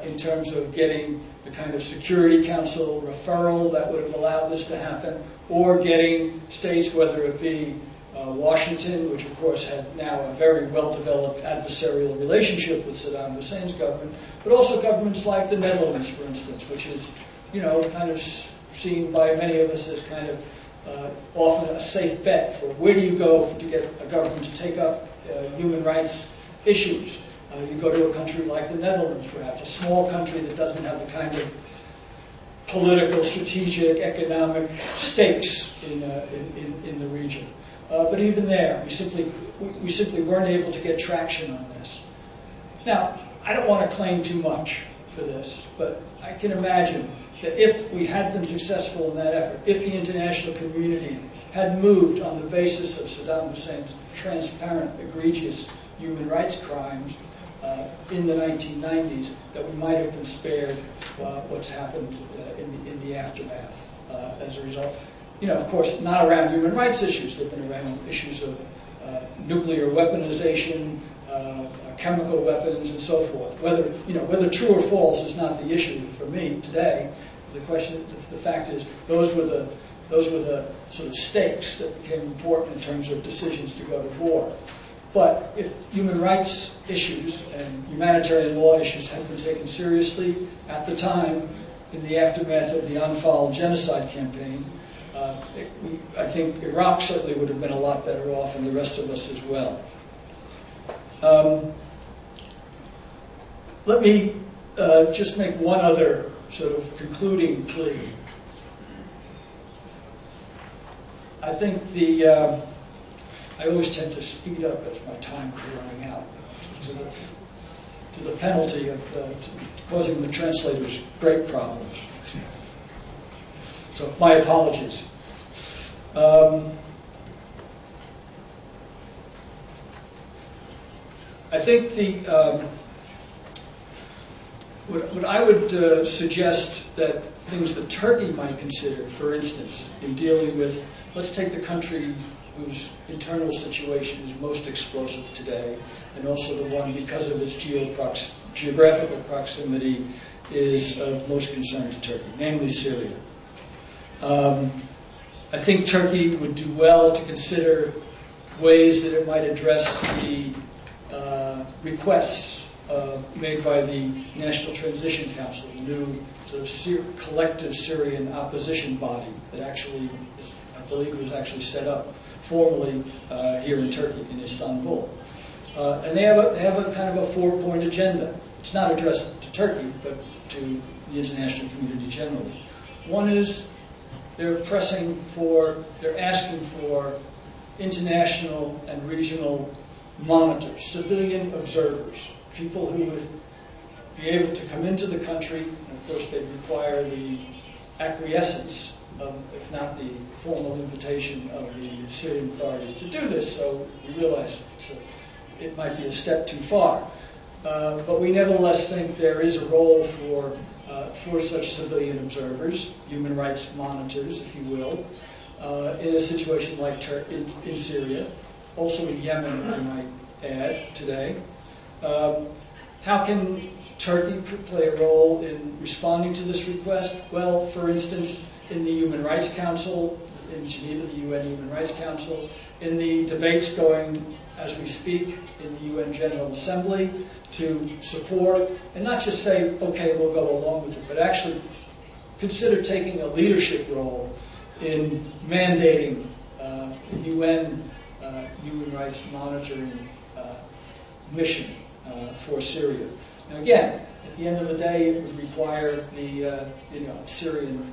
in terms of getting the kind of Security Council referral that would have allowed this to happen, or getting states, whether it be Washington, which of course had now a very well-developed adversarial relationship with Saddam Hussein's government, but also governments like the Netherlands, for instance, which is, kind of seen by many of us as kind of often a safe bet for where do you go to get a government to take up human rights issues. You go to a country like the Netherlands, perhaps, a small country that doesn't have the kind of political, strategic, economic stakes in the region. But even there, we simply weren't able to get traction on this. Now, I don't want to claim too much for this, but I can imagine that if we had been successful in that effort, if the international community had moved on the basis of Saddam Hussein's transparent, egregious human rights crimes in the 1990s, that we might have been spared what's happened in the aftermath as a result. Of course, not around human rights issues. They've been around issues of nuclear weaponization, chemical weapons, and so forth. Whether true or false is not the issue for me today. The fact is, those were the sort of stakes that became important in terms of decisions to go to war. But if human rights issues and humanitarian law issues had been taken seriously at the time, in the aftermath of the Anfal genocide campaign, I think Iraq certainly would have been a lot better off, and the rest of us as well. Let me just make one other sort of concluding plea. I think I always tend to speed up as my time is running out, to the penalty of causing the translators great problems. So my apologies. I think what I would suggest that things that Turkey might consider, for instance, in dealing with, let's take the country whose internal situation is most explosive today, and also the one, because of its geographical proximity, is of most concern to Turkey, namely Syria. I think Turkey would do well to consider ways that it might address the requests made by the National Transition Council, the new sort of collective Syrian opposition body that actually, I believe, was actually set up formally here in Turkey, in Istanbul. And they have a kind of a four-point agenda. It's not addressed to Turkey, but to the international community generally. One is they're asking for international and regional monitors, civilian observers, people who would be able to come into the country, and of course they'd require the acquiescence of, if not the formal invitation of the Syrian authorities to do this. So we realize it might be a step too far. But we nevertheless think there is a role for such civilian observers, human rights monitors, if you will, in a situation like in Syria, also in Yemen, I might add today. How can Turkey play a role in responding to this request? Well, for instance, in the Human Rights Council, in Geneva, the UN Human Rights Council, in the debates going as we speak in the UN General Assembly to support, and not just say, okay, we'll go along with it, but actually consider taking a leadership role in mandating UN human rights monitoring mission for Syria. Now again, at the end of the day, it would require the Syrian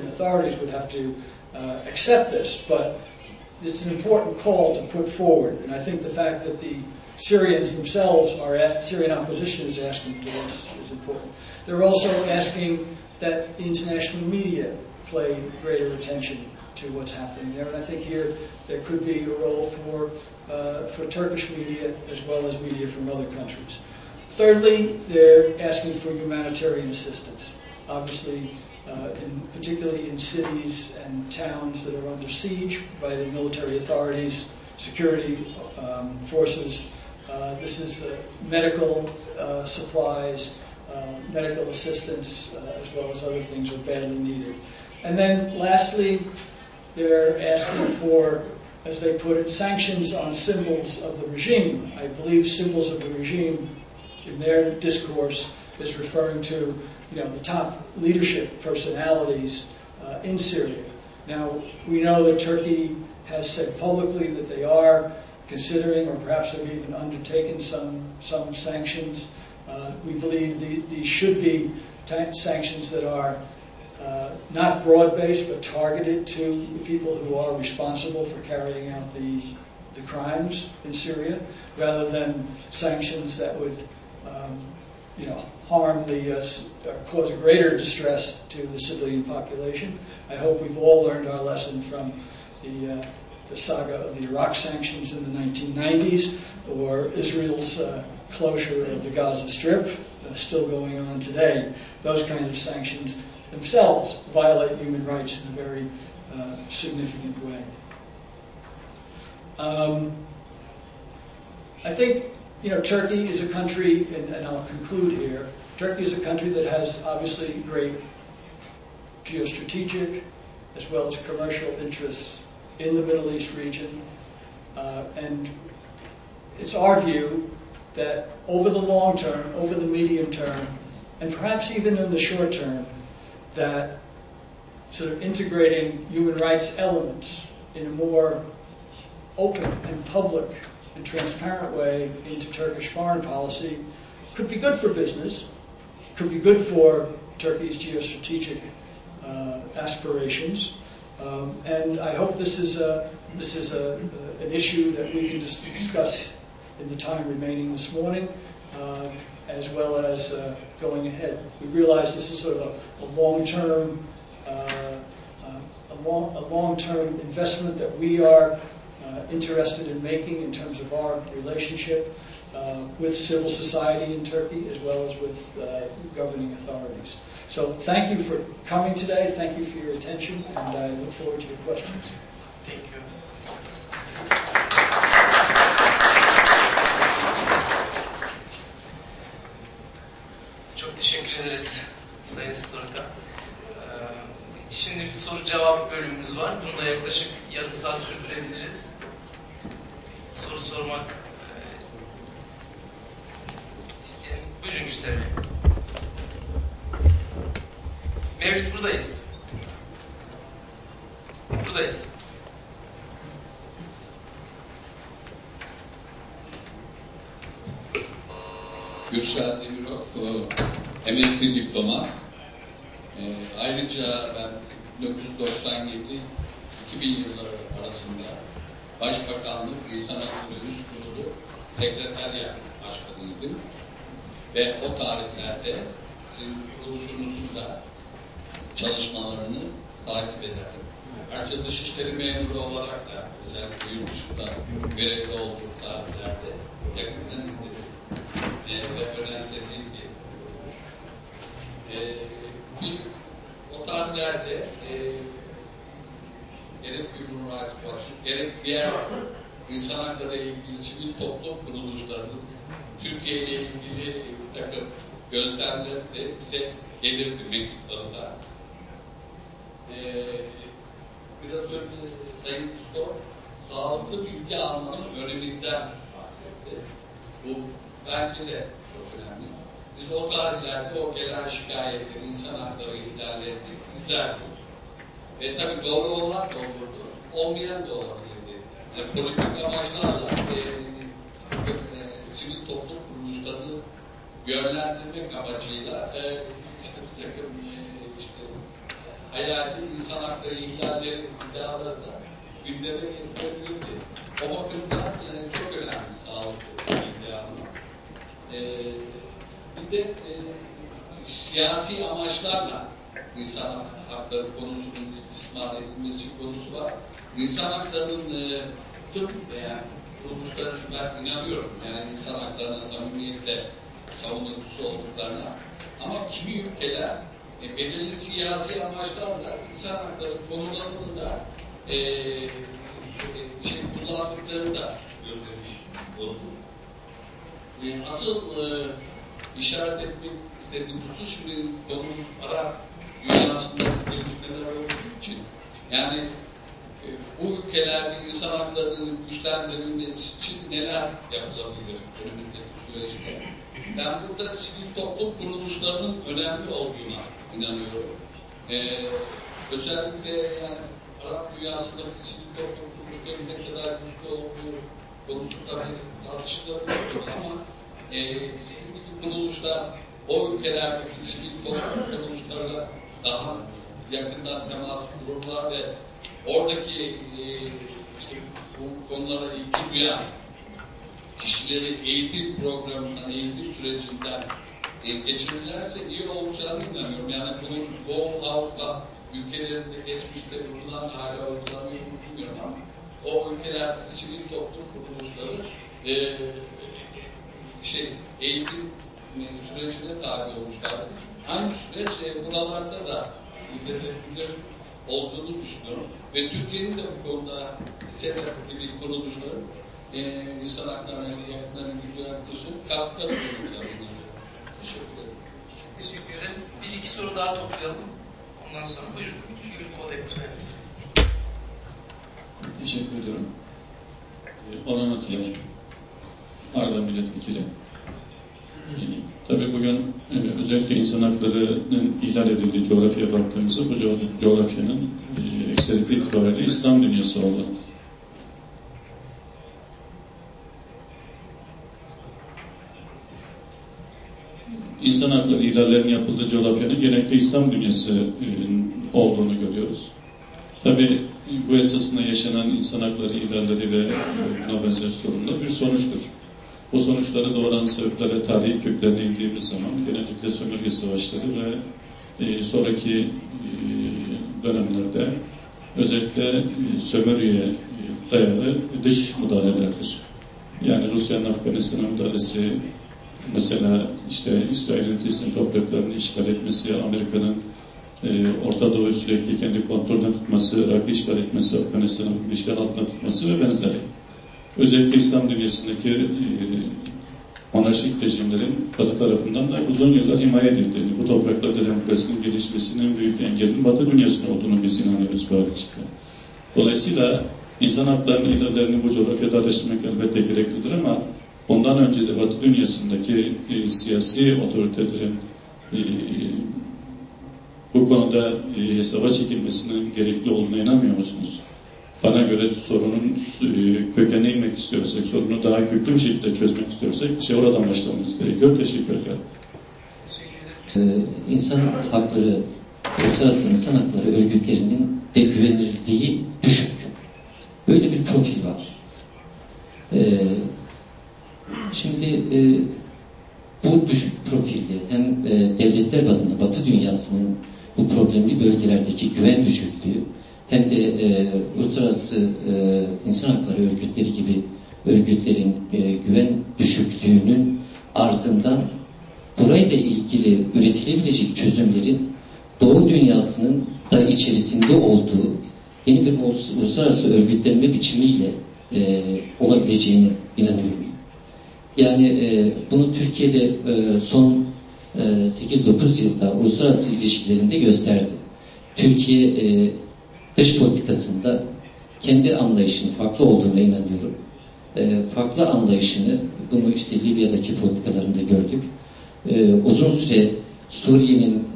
authorities would have to accept this, but it's an important call to put forward. And I think the fact that the Syrians themselves Syrian opposition is asking for this is important. They're also asking that the international media play greater attention to what's happening there. And I think here there could be a role for Turkish media as well as media from other countries. Thirdly, they're asking for humanitarian assistance. Obviously, particularly in cities and towns that are under siege by the military authorities, security forces. This is medical supplies, medical assistance, as well as other things are badly needed. And then lastly, they're asking for, as they put it, sanctions on symbols of the regime. I believe symbols of the regime in their discourse is referring to the top leadership personalities in Syria. Now, we know that Turkey has said publicly that they are considering, or perhaps have even undertaken some sanctions. We believe these should be sanctions that are not broad-based, but targeted to the people who are responsible for carrying out the crimes in Syria, rather than sanctions that would harm cause greater distress to the civilian population. I hope we've all learned our lesson from the saga of the Iraq sanctions in the 1990s, or Israel's closure of the Gaza Strip, still going on today. Those kinds of sanctions themselves violate human rights in a very significant way. I think Turkey is a country, and I'll conclude here, Turkey is a country that has obviously great geostrategic as well as commercial interests in the Middle East region. And it's our view that over the long term, over the medium term, and perhaps even in the short term, that sort of integrating human rights elements in a more open and public and transparent way into Turkish foreign policy could be good for business, could be good for Turkey's geostrategic aspirations, and I hope this is an issue that we can discuss in the time remaining this morning, as well as going ahead. We realize this is sort of a long-term investment that we are interested in making in terms of our relationship with civil society in Turkey as well as with governing authorities. So thank you for coming today, thank you for your attention, and I look forward to your questions.
Thank you. Çok teşekkür ederiz Sayın Storka. Şimdi bir soru cevap bölümümüz var. Bunu da yaklaşık yarım saat sürdürebiliriz. Soru sormak isteyen. Buyurun Gürsel Bey. Mevlüt buradayız. Buradayız.
Gürsel Demirok, emekli diplomat. Ayrıca ben 1997-2000 yılları arasında Başbakanlık İnsan Hakları Üst Kurulu Sekreterya Başkanıydım. Ve o tarihlerde sizin kuruluşunuzun da çalışmalarını takip ederdim. Ayrıca Dışişleri memuru olarak da özellikle yurt dışında görevli olduğum tarihlerde yakından izledim. Ve önemsediğim bir o tarihlerde gerek Human Rights Watch, gerek diğer insan hakları ilgili sivil toplum kuruluşlarının Türkiye ile ilgili bir takım gözlemleri de bize gelirdi mektuplarında. Biraz önce Sayın Usta sağlıklı bilgi almanın öneminden bahsetti. Bu bence de çok önemli. Biz o tarihlerde o gelen şikayetleri, insan hakları ihlallerini izlerdik. Ve tabii doğru olan da olurdu, olmayan da olabilirdi. Yani politik amaçlarla sivil toplum kuruluşlarını yönlendirmek amacıyla bir takım hayali insan hakları ihlalleri iddiaları da gündeme getirebilirdi. O bakımdan çok önemli sağlıklı bilgi almak. Bir de siyasi amaçlarla insan hakları konusunun istismar edilmesi konusu var. İnsan haklarının sırf veya kuruluşların ben inanıyorum yani insan haklarına samimiyetle savunucusu olduklarına ama kimi ülkeler belirli siyasi amaçlarla insan hakları konularını da kullandıklarını da gözlemiş oldum. Asıl işaret etmek istediğim husus şimdi konumuz Arap dünyasındaki gelişmeler olduğu için yani bu ülkelerde insan haklarının güçlendirilmesi için neler yapılabilir önümüzdeki süreçte? Ben burada sivil toplum kuruluşlarının önemli olduğuna inanıyorum. Özellikle yani Arap dünyasındaki sivil toplum kuruluşlarının ne kadar güçlü olduğu konusu tabii tartışılabilir ama sivil kuruluşlar o ülkelerdeki sivil toplum kuruluşlarla daha yakından temas kururlar ve oradaki bu konulara ilgi duyan kişileri eğitim programından, eğitim sürecinden geçirirlerse iyi olacağını inanıyorum. Yani bunun Doğu Avrupa ülkelerinde geçmişte uygulanan hala uygulanıyor mu bilmiyorum ama o ülkelerde sivil toplum kuruluşları eğitim sürecine tabi olmuşlar. Aynı süreç buralarda da müddet olduğunu düşünüyorum. Ve Türkiye'nin de bu konuda SETA gibi kuruluşların insan haklarına yakından ilgili yaklaşım katkıları olacağını inanıyorum. Teşekkür ederim.
Teşekkür ederiz. Bir iki soru daha toplayalım. Ondan sonra buyurun.
Teşekkür ediyorum. Orhan Atılar, Arda Milletvekili. Tabii bugün özellikle insan haklarının ihlal edildiği coğrafyaya baktığımızda bu coğrafyanın ekseriyeti itibariyle İslam dünyası oldu. İnsan hakları ihlallerinin yapıldığı coğrafyanın genellikle İslam dünyası olduğunu görüyoruz. Tabii bu esasında yaşanan insan hakları ihlalleri ve buna benzer sorunlar bir sonuçtur. Bu sonuçları doğuran sebeplere, tarihi köklerine indiğimiz zaman genellikle sömürge savaşları ve sonraki dönemlerde özellikle sömürüye dayalı dış müdahalelerdir. Yani Rusya'nın Afganistan'a müdahalesi, mesela işte İsrail'in Filistin topraklarını işgal etmesi, Amerika'nın Orta Doğu'yu sürekli kendi kontrolünde tutması, Irak'ı işgal etmesi, Afganistan'ı işgal altında tutması ve benzeri. Özellikle İslam dünyasındaki monarşik rejimlerin Batı tarafından da uzun yıllar himaye edildiğini, bu topraklarda demokrasinin gelişmesinin büyük engelinin Batı dünyasında olduğunu biz inanıyoruz bu açıkça. Dolayısıyla insan haklarının ihlallerini bu coğrafyada araştırmak elbette gereklidir ama ondan önce de Batı dünyasındaki siyasi otoritelerin bu konuda hesaba çekilmesinin gerekli olduğuna inanmıyor musunuz? Bana göre sorunun kökenine inmek istiyorsak, sorunu daha köklü bir şekilde çözmek istiyorsak oradan başlamamız gerekiyor. Teşekkür ederim.
İnsan hakları, uluslararası insan hakları örgütlerinin de güvenilirliği düşük. Böyle bir profil var. Şimdi bu düşük profilli hem devletler bazında Batı dünyasının bu problemli bölgelerdeki güven düşüklüğü hem de uluslararası insan hakları örgütleri gibi örgütlerin güven düşüklüğünün ardından burayla ilgili üretilebilecek çözümlerin Doğu dünyasının da içerisinde olduğu yeni bir uluslararası örgütlenme biçimiyle olabileceğine inanıyorum. Yani bunu Türkiye'de son 8-9 yılda uluslararası ilişkilerinde gösterdi. Türkiye dış politikasında kendi anlayışının farklı olduğuna inanıyorum. Farklı anlayışını, bunu işte Libya'daki politikalarında gördük. Uzun süre Suriye'nin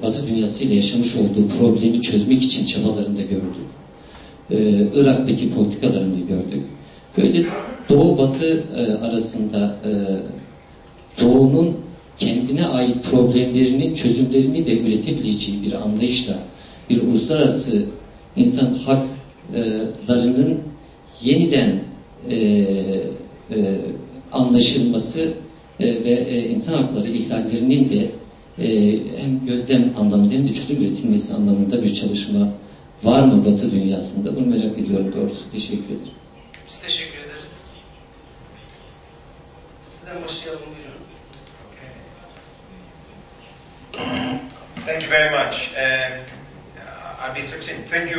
Batı dünyasıyla yaşamış olduğu problemi çözmek için çabalarında gördük. Irak'taki politikalarında gördük. Böyle Doğu-Batı arasında Doğu'nun kendine ait problemlerinin çözümlerini de üretebileceği bir anlayışla bir uluslararası insan haklarının yeniden anlaşılması ve insan hakları ihlallerinin de hem gözlem anlamında hem de çözüm üretilmesi anlamında bir çalışma var mı Batı dünyasında? Bunu merak ediyorum doğrusu. Teşekkür ederim.
Biz teşekkür ederiz. Sizden başlayalım, buyurun.
Thank you very much. I'll be succinct. Thank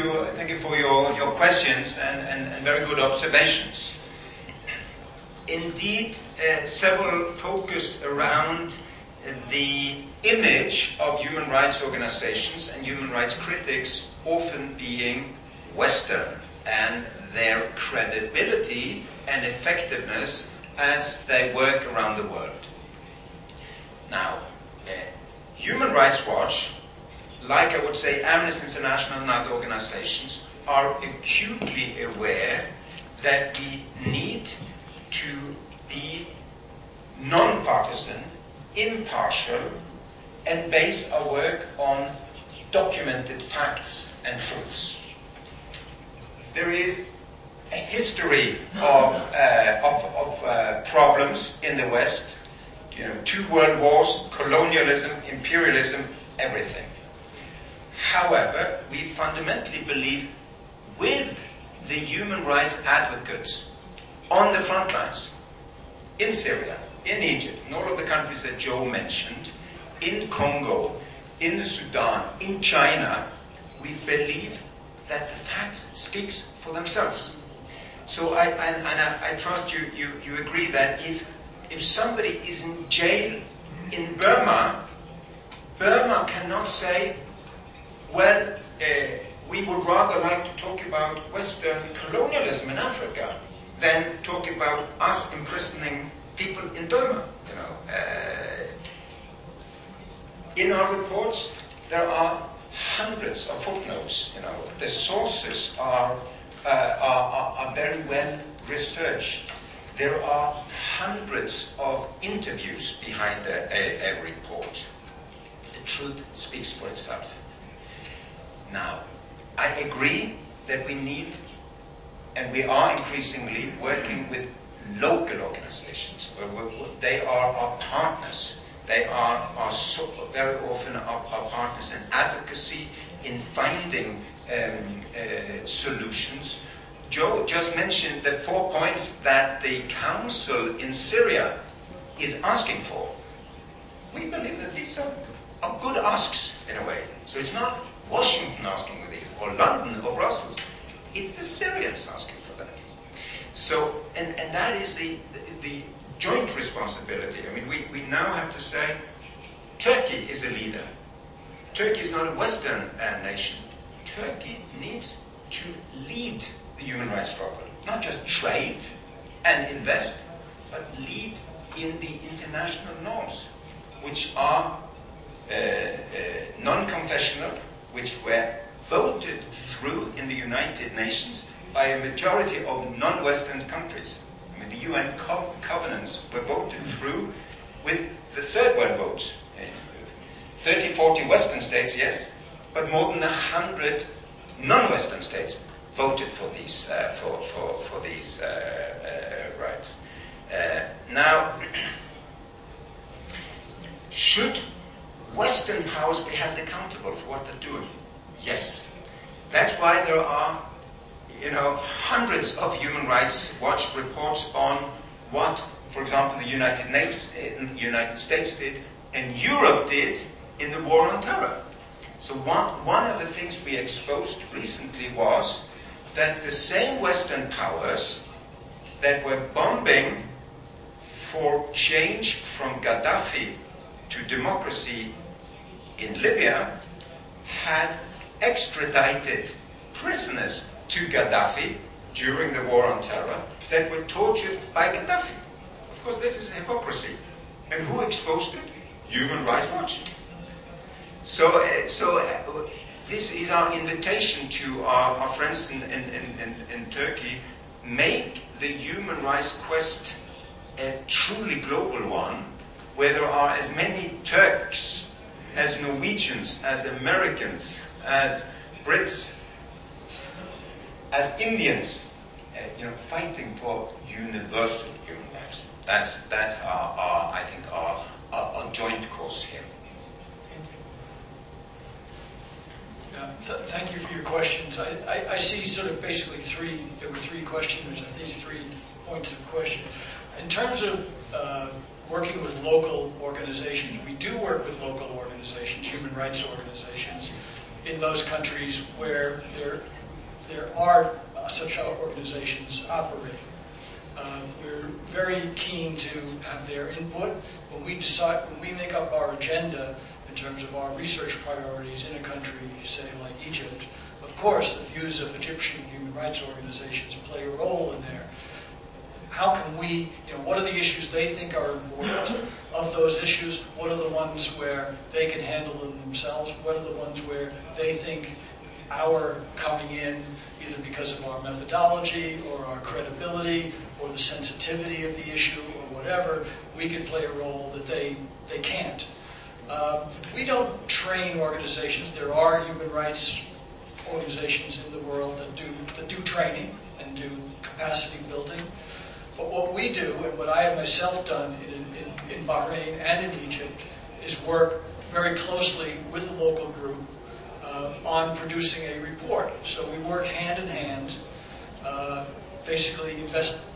you for your questions and very good observations. Indeed, several focused around the image of human rights organizations and human rights critics often being Western and their credibility and effectiveness as they work around the world. Now, Human Rights Watch, like I would say Amnesty International and other organizations, are acutely aware that we need to be non-partisan, impartial, and base our work on documented facts and truths. There is a history of problems in the West. You know, 2 world wars, colonialism, imperialism, everything. However, we fundamentally believe with the human rights advocates on the front lines, in Syria, in Egypt, in all of the countries that Joe mentioned, in Congo, in Sudan, in China, we believe that the facts speak for themselves. So I trust you agree that if somebody is in jail in Burma, Burma cannot say, well, we would rather like to talk about Western colonialism in Africa than talk about us imprisoning people in Burma. You know, in our reports, there are hundreds of footnotes. You know, the sources are very well researched. There are hundreds of interviews behind a report. The truth speaks for itself. Now, I agree that we need, and we are increasingly working with local organizations. They are our partners. They are very often our partners in advocacy, in finding solutions. Joe just mentioned the 4 points that the Council in Syria is asking for. We believe that these are good asks in a way. So it's not Washington asking for these, or London, or Brussels. It's the Syrians asking for that. So, and that is the joint responsibility. I mean, we now have to say, Turkey is a leader. Turkey is not a Western nation. Turkey needs to lead the human rights struggle. Not just trade and invest, but lead in the international norms, which are non-confessional, which were voted through in the United Nations by a majority of non-Western countries. I mean, the UN covenants were voted through with the third world votes. 30, 40 Western states, yes, but more than 100 non-Western states voted for these for these rights. Now, should Western powers be held accountable for what they're doing? Yes. That's why there are, hundreds of Human Rights Watch reports on what, for example, the United States did and Europe did in the war on terror. So one of the things we exposed recently was that the same Western powers that were bombing for change from Gaddafi to democracy in Libya had extradited prisoners to Gaddafi during the war on terror that were tortured by Gaddafi. Of course, this is hypocrisy. And who exposed it? Human Rights Watch. So this is our invitation to our friends in Turkey. Make the human rights quest a truly global one, where there are as many Turks, as Norwegians, as Americans, as Brits, as Indians, fighting for universal human rights. That's our joint cause here.
Thank you for your questions. I see sort of basically there were three questioners, these 3 points of question. In terms of working with local organizations, we do work with local organizations, human rights organizations, in those countries where there are such organizations operating. We're very keen to have their input. When we make up our agenda in terms of our research priorities in a country, say like Egypt, of course the views of Egyptian human rights organizations play a role in there. How can we, what are the issues they think are important? Of those issues, what are the ones where they can handle them themselves? What are the ones where they think our coming in, either because of our methodology or our credibility or the sensitivity of the issue or whatever, we can play a role that they can't. We don't train organizations. There are human rights organizations in the world that do training and do capacity building. But what we do, and what I have myself done in Bahrain and in Egypt, is work very closely with a local group on producing a report. So we work hand in hand, basically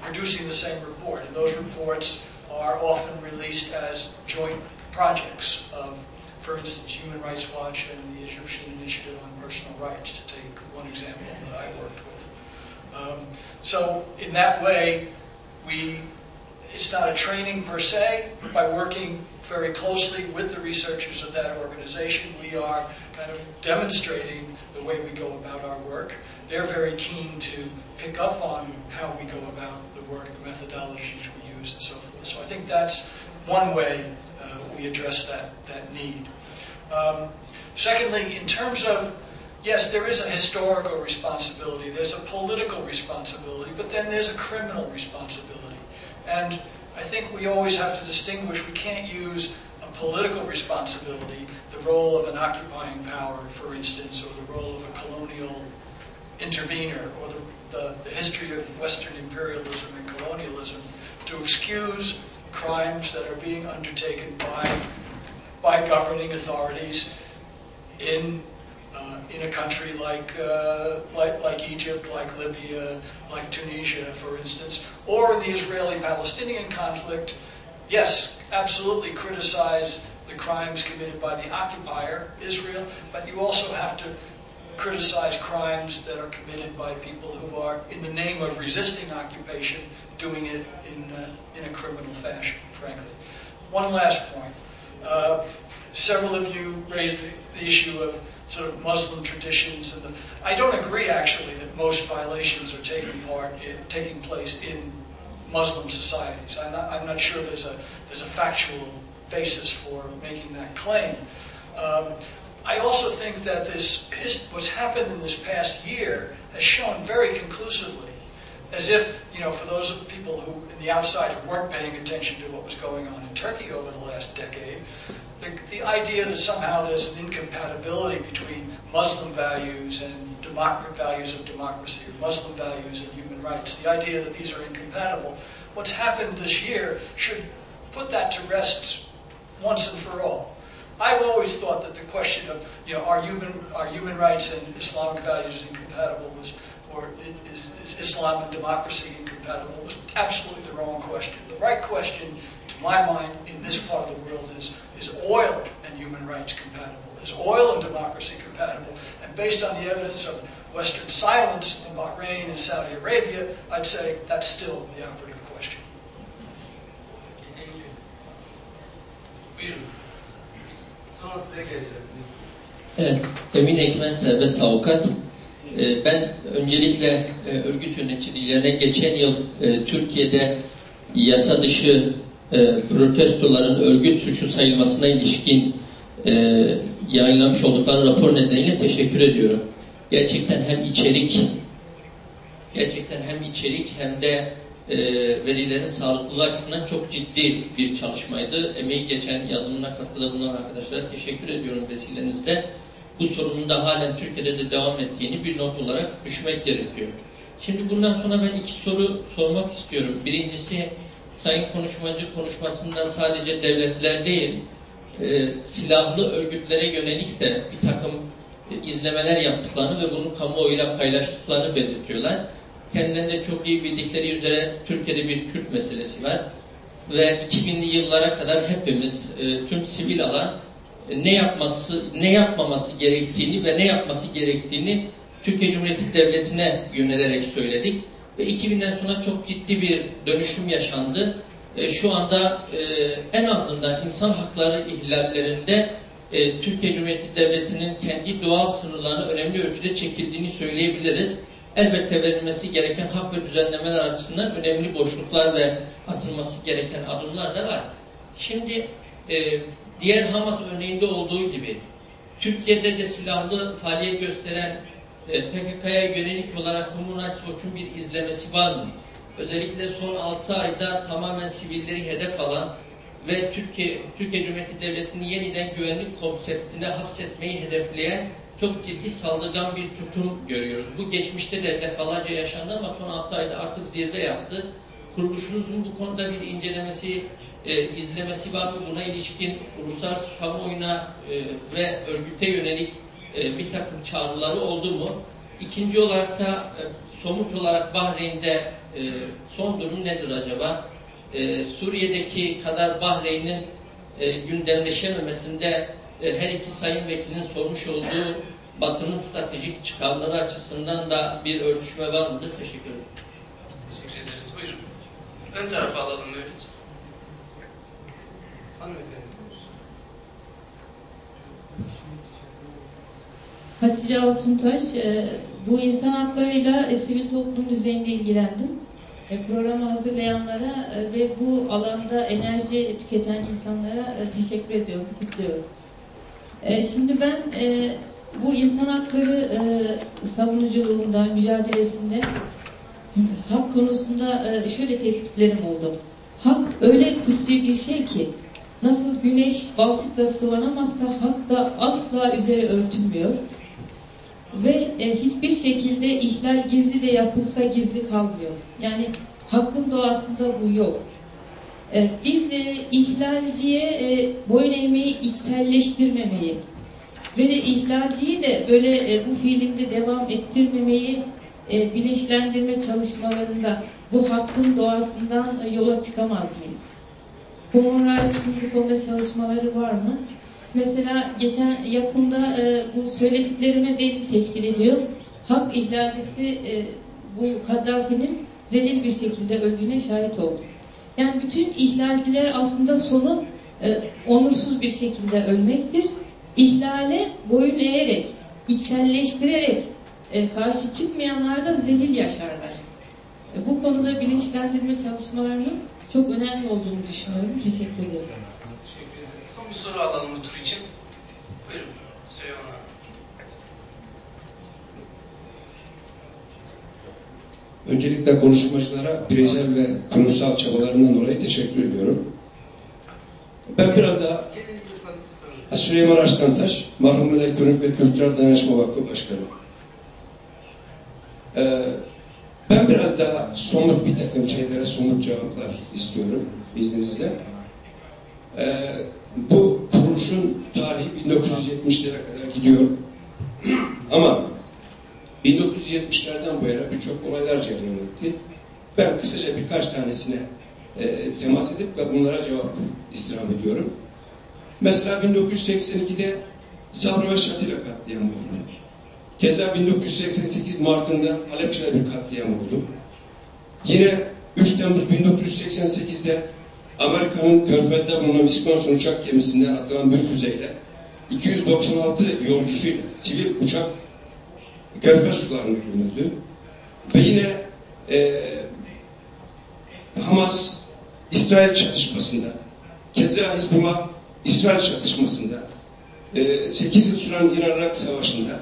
producing the same report. And those reports are often released as joint projects of, for instance, Human Rights Watch and the Egyptian Initiative on Personal Rights, to take one example that I worked with. So in that way, it's not a training per se. By working very closely with the researchers of that organization, we are kind of demonstrating the way we go about our work. They're very keen to pick up on how we go about the work, the methodologies we use, and so forth. So I think that's one way we address that need. Secondly, in terms of, yes, there is a historical responsibility, there's a political responsibility, but then there's a criminal responsibility. And I think we always have to distinguish. We can't use a political responsibility, the role of an occupying power, for instance, or the role of a colonial intervener, or the history of Western imperialism and colonialism, to excuse crimes that are being undertaken by governing authorities in a country like Egypt, like Libya, like Tunisia, for instance, or in the Israeli-Palestinian conflict. Yes, absolutely criticize the crimes committed by the occupier, Israel, but you also have to criticize crimes that are committed by people who are, in the name of resisting occupation, doing it in a criminal fashion, frankly. One last point. Several of you raised the issue of sort of Muslim traditions, and I don't agree actually that most violations are taking place in Muslim societies. I'm not sure there's a factual basis for making that claim. I also think that what's happened in this past year has shown very conclusively, as if, for those people who, in the outside, who weren't paying attention to what was going on in Turkey over the last decade, the idea that somehow there's an incompatibility between Muslim values and values of democracy, or Muslim values and human rights, the idea that these are incompatible, what's happened this year should put that to rest once and for all. I've always thought that the question of, are human rights and Islamic values incompatible or is Islam and democracy incompatible was absolutely the wrong question. The right question, to my mind, in this part of the world is oil and human rights compatible? Is oil and democracy compatible? And based on the evidence of Western silence in Bahrain and Saudi Arabia, I'd say that's still the operative question.
Thank you. Buyurun. Sonra size geleceğim.
Evet, Emin Ekmen serbest avukat. Ben öncelikle örgüt yöneticilerine geçen yıl Türkiye'de yasa dışı protestoların örgüt suçu sayılmasına ilişkin yayınlamış oldukları rapor nedeniyle teşekkür ediyorum. Gerçekten hem içerik hem de verilerin sağlıklılığı açısından çok ciddi bir çalışmaydı. Emeği geçen, yazımına katkıda bulunan arkadaşlara teşekkür ediyorum vesilenizde. Bu sorunun da halen Türkiye'de de devam ettiğini bir not olarak düşmek gerekiyor. Şimdi bundan sonra ben 2 soru sormak istiyorum. Birincisi, Sayın Konuşmacı konuşmasında sadece devletler değil, silahlı örgütlere yönelik de bir takım izlemeler yaptıklarını ve bunu kamuoyuyla paylaştıklarını belirtiyorlar. Kendilerinde çok iyi bildikleri üzere Türkiye'de bir Kürt meselesi var ve 2000'li yıllara kadar hepimiz tüm sivil alan ne yapmaması gerektiğini ve ne yapması gerektiğini Türkiye Cumhuriyeti Devleti'ne yönelerek söyledik ve 2000'den sonra çok ciddi bir dönüşüm yaşandı. Şu anda en azından insan hakları ihlallerinde Türkiye Cumhuriyeti Devleti'nin kendi doğal sınırlarını önemli ölçüde çekildiğini söyleyebiliriz. Elbette verilmesi gereken hak ve düzenlemeler açısından önemli boşluklar ve atılması gereken adımlar da var. Şimdi diğer Hamas örneğinde olduğu gibi Türkiye'de de silahlı faaliyet gösteren PKK'ya yönelik olarak Human Rights Watch'un bir izlemesi var mı? Özellikle son 6 ayda tamamen sivilleri hedef alan ve Türkiye Cumhuriyeti Devleti'nin yeniden güvenlik konseptine hapsetmeyi hedefleyen çok ciddi saldırgan bir tutum görüyoruz. Bu geçmişte de defalarca yaşandı ama son 6 ayda artık zirve yaptı. Kuruluşunuzun bu konuda bir incelemesi, izlemesi var mı? Buna ilişkin uluslararası kamuoyuna ve örgüte yönelik bir takım çağrıları oldu mu? İkinci olarak da somut olarak Bahreyn'de son durum nedir acaba? Suriye'deki kadar Bahreyn'in gündemleşememesinde her iki sayın vekilin sormuş olduğu Batı'nın stratejik çıkarları açısından da bir örtüşme var mıdır? Teşekkür ederim.
Teşekkür ederiz. Buyurun. Ön tarafa alalım öylece. Hanımefendi.
Hatice Altuntaş, bu insan haklarıyla sivil toplum düzeyinde ilgilendim. Programı hazırlayanlara ve bu alanda enerji tüketen insanlara teşekkür ediyorum, kutluyorum. Şimdi ben bu insan hakları savunuculuğunda, mücadelesinde hak konusunda şöyle tespitlerim oldu. Hak öyle kutsi bir şey ki nasıl güneş balçıkla sıvanamazsa hak da asla üzeri örtülmüyor. Ve hiçbir şekilde ihlal gizli de yapılsa gizli kalmıyor. Yani hakkın doğasında bu yok. Biz ihlalciye boyun eğmeyi içselleştirmemeyi ve de ihlalciyi de böyle bu fiilinde devam ettirmemeyi bilinçlendirme çalışmalarında bu hakkın doğasından yola çıkamaz mıyız? Human Rights'ın bu konuda çalışmaları var mı? Mesela yakında bu söylediklerime delil teşkil ediyor. Hak ihlalcisi bu Kaddafi'nin zelil bir şekilde öldüğüne şahit oldum. Yani bütün ihlalciler aslında sonu onursuz bir şekilde ölmektir. İhlale boyun eğerek, içselleştirerek karşı çıkmayanlar da zelil yaşarlar. Bu konuda bilinçlendirme çalışmalarının çok önemli olduğunu düşünüyorum. Teşekkür ederim.
Teşekkür ederiz. Son bir soru alalım bu tur için. Buyurun. Süleyman abi.
Öncelikle konuşmacılara bireysel ve kurumsal çabalarından dolayı teşekkür ediyorum. Ben biraz daha Süleyman Arslantaş, Mahrum Ekonomik ve Kültürel Dayanışma Vakfı Başkanı. Ben biraz daha somut bir takım şeylere somut cevaplar istiyorum izninizle. Bu kuruluşun tarihi tarihi 1970'lere kadar gidiyor. Ama 1970'lerden bu yana birçok olaylar cereyan etti. Ben kısaca birkaç tanesine temas edip ve bunlara cevap istirham ediyorum. Mesela 1982'de Sabra ve Şatila katliamı oldu. Keza 1988 Mart'ında Halepçe'de bir katliam oldu. Yine 3 Temmuz 1988'de Amerika'nın Körfez'de bulunan Wisconsin uçak gemisinden atılan bir füzeyle 296 yolcusuyla sivil uçak Körfez sularına gömüldü. Ve yine Hamas-İsrail çatışmasında, keza Hizbullah İsrail çatışmasında, 8 yıl süren İran-Irak savaşında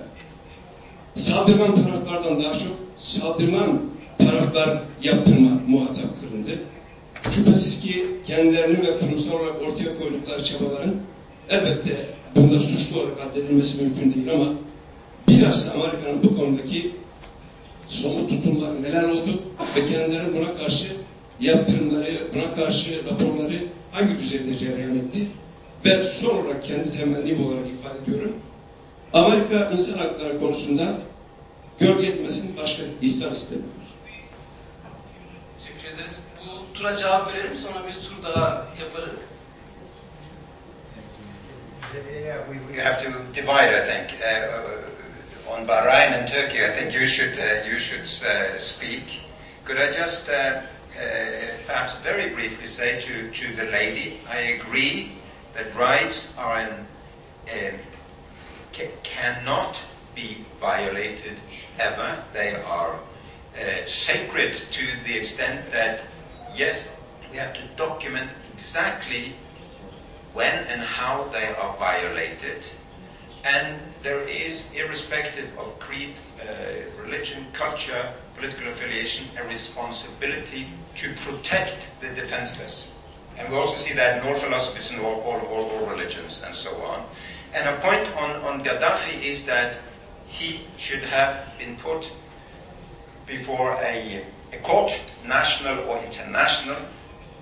saldırgan taraflardan daha çok saldırgan taraflar yaptırma muhatap kılındı. Şüphesiz ki kendilerinin ve kurumsal olarak ortaya koydukları çabaların elbette bunda suçlu olarak addedilmesi mümkün değil ama bilhassa Amerika'nın bu konudaki somut tutumları neler oldu ve kendilerinin buna karşı yaptırımları, buna karşı raporları hangi düzeyde cereyan etti ve son olarak kendi temennim olarak ifade ediyorum. Amerika insan hakları konusunda gölge etmesini başka insan istemiyor.
Teşekkür ederiz. Bu tura cevap verelim, sonra bir tur daha yaparız.
Yeah, we have to divide, I think. On Bahrain and Turkey, I think you should speak. Could I just perhaps very briefly say to the lady, I agree that rights are cannot be violated ever. They are sacred to the extent that, yes, we have to document exactly when and how they are violated. And there is, irrespective of creed, religion, culture, political affiliation, a responsibility to protect the defenseless. And we also see that in all philosophies and all religions and so on. And a point on Gaddafi is that he should have been put before a court, national or international,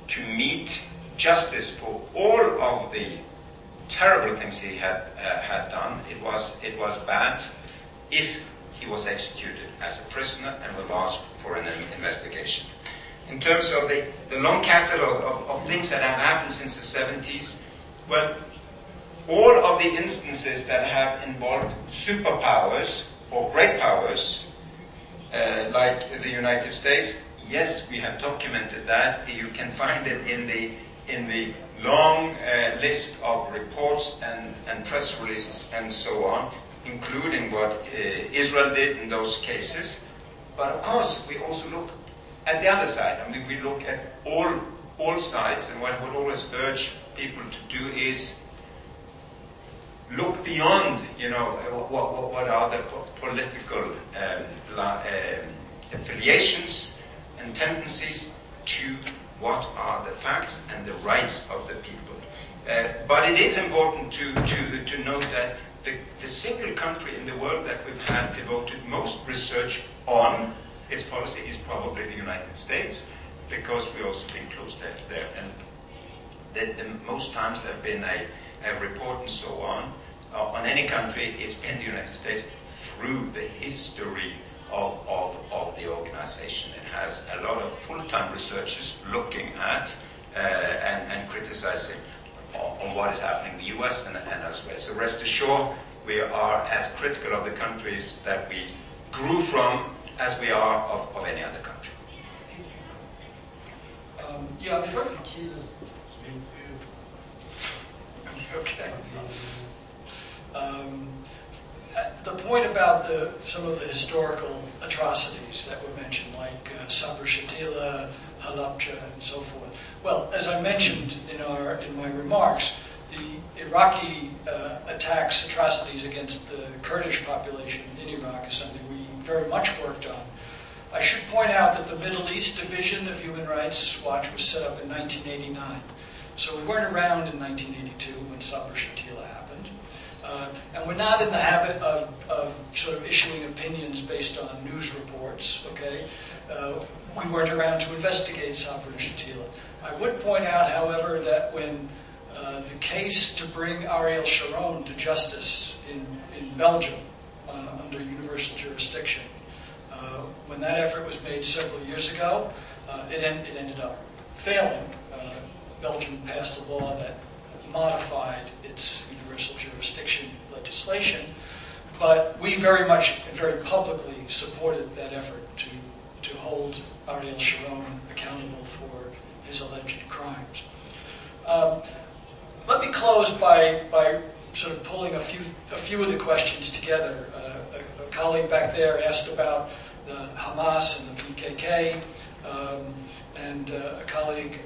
to meet justice for all of the terrible things he had done. It was bad. If he was executed as a prisoner, and we've asked for an investigation. In terms of the long catalogue of things that have happened since the 70s, well, all of the instances that have involved superpowers or great powers, like the United States, yes, we have documented that. You can find it in the long list of reports and press releases and so on, including what Israel did in those cases. But of course, we also look at the other side. I mean, we look at all sides, and what I would always urge people to do is look beyond, what are the political affiliations and tendencies to what are the facts and the rights of the people. But it is important to note that the single country in the world that we've had devoted most research on its policy is probably the United States, because we also been close there. And most times there have been a report and so on any country, it's been the United States through the history of the organization. It has a lot of full-time researchers looking at and criticizing on what is happening in the US and elsewhere. So rest assured, we are as critical of the countries that we grew from as we are of any other country.
Okay. The point about some of the historical atrocities that were mentioned, like Sabra Shatila, Halabja, and so forth. Well, as I mentioned in my remarks, the Iraqi attacks, atrocities against the Kurdish population in Iraq is something we very much worked on. I should point out that the Middle East Division of Human Rights Watch was set up in 1989. So we weren't around in 1982 when Sabra Shatila happened. And we're not in the habit of sort of issuing opinions based on news reports, okay? We weren't around to investigate Sabra Shatila. I would point out, however, that when the case to bring Ariel Sharon to justice in Belgium under universal jurisdiction. When that effort was made several years ago, it ended up failing. Belgium passed a law that modified its universal jurisdiction legislation, but we very much and very publicly supported that effort to hold Ariel Sharon accountable for his alleged crimes. Let me close by sort of pulling a few of the questions together. A colleague back there asked about the Hamas and the PKK, and a colleague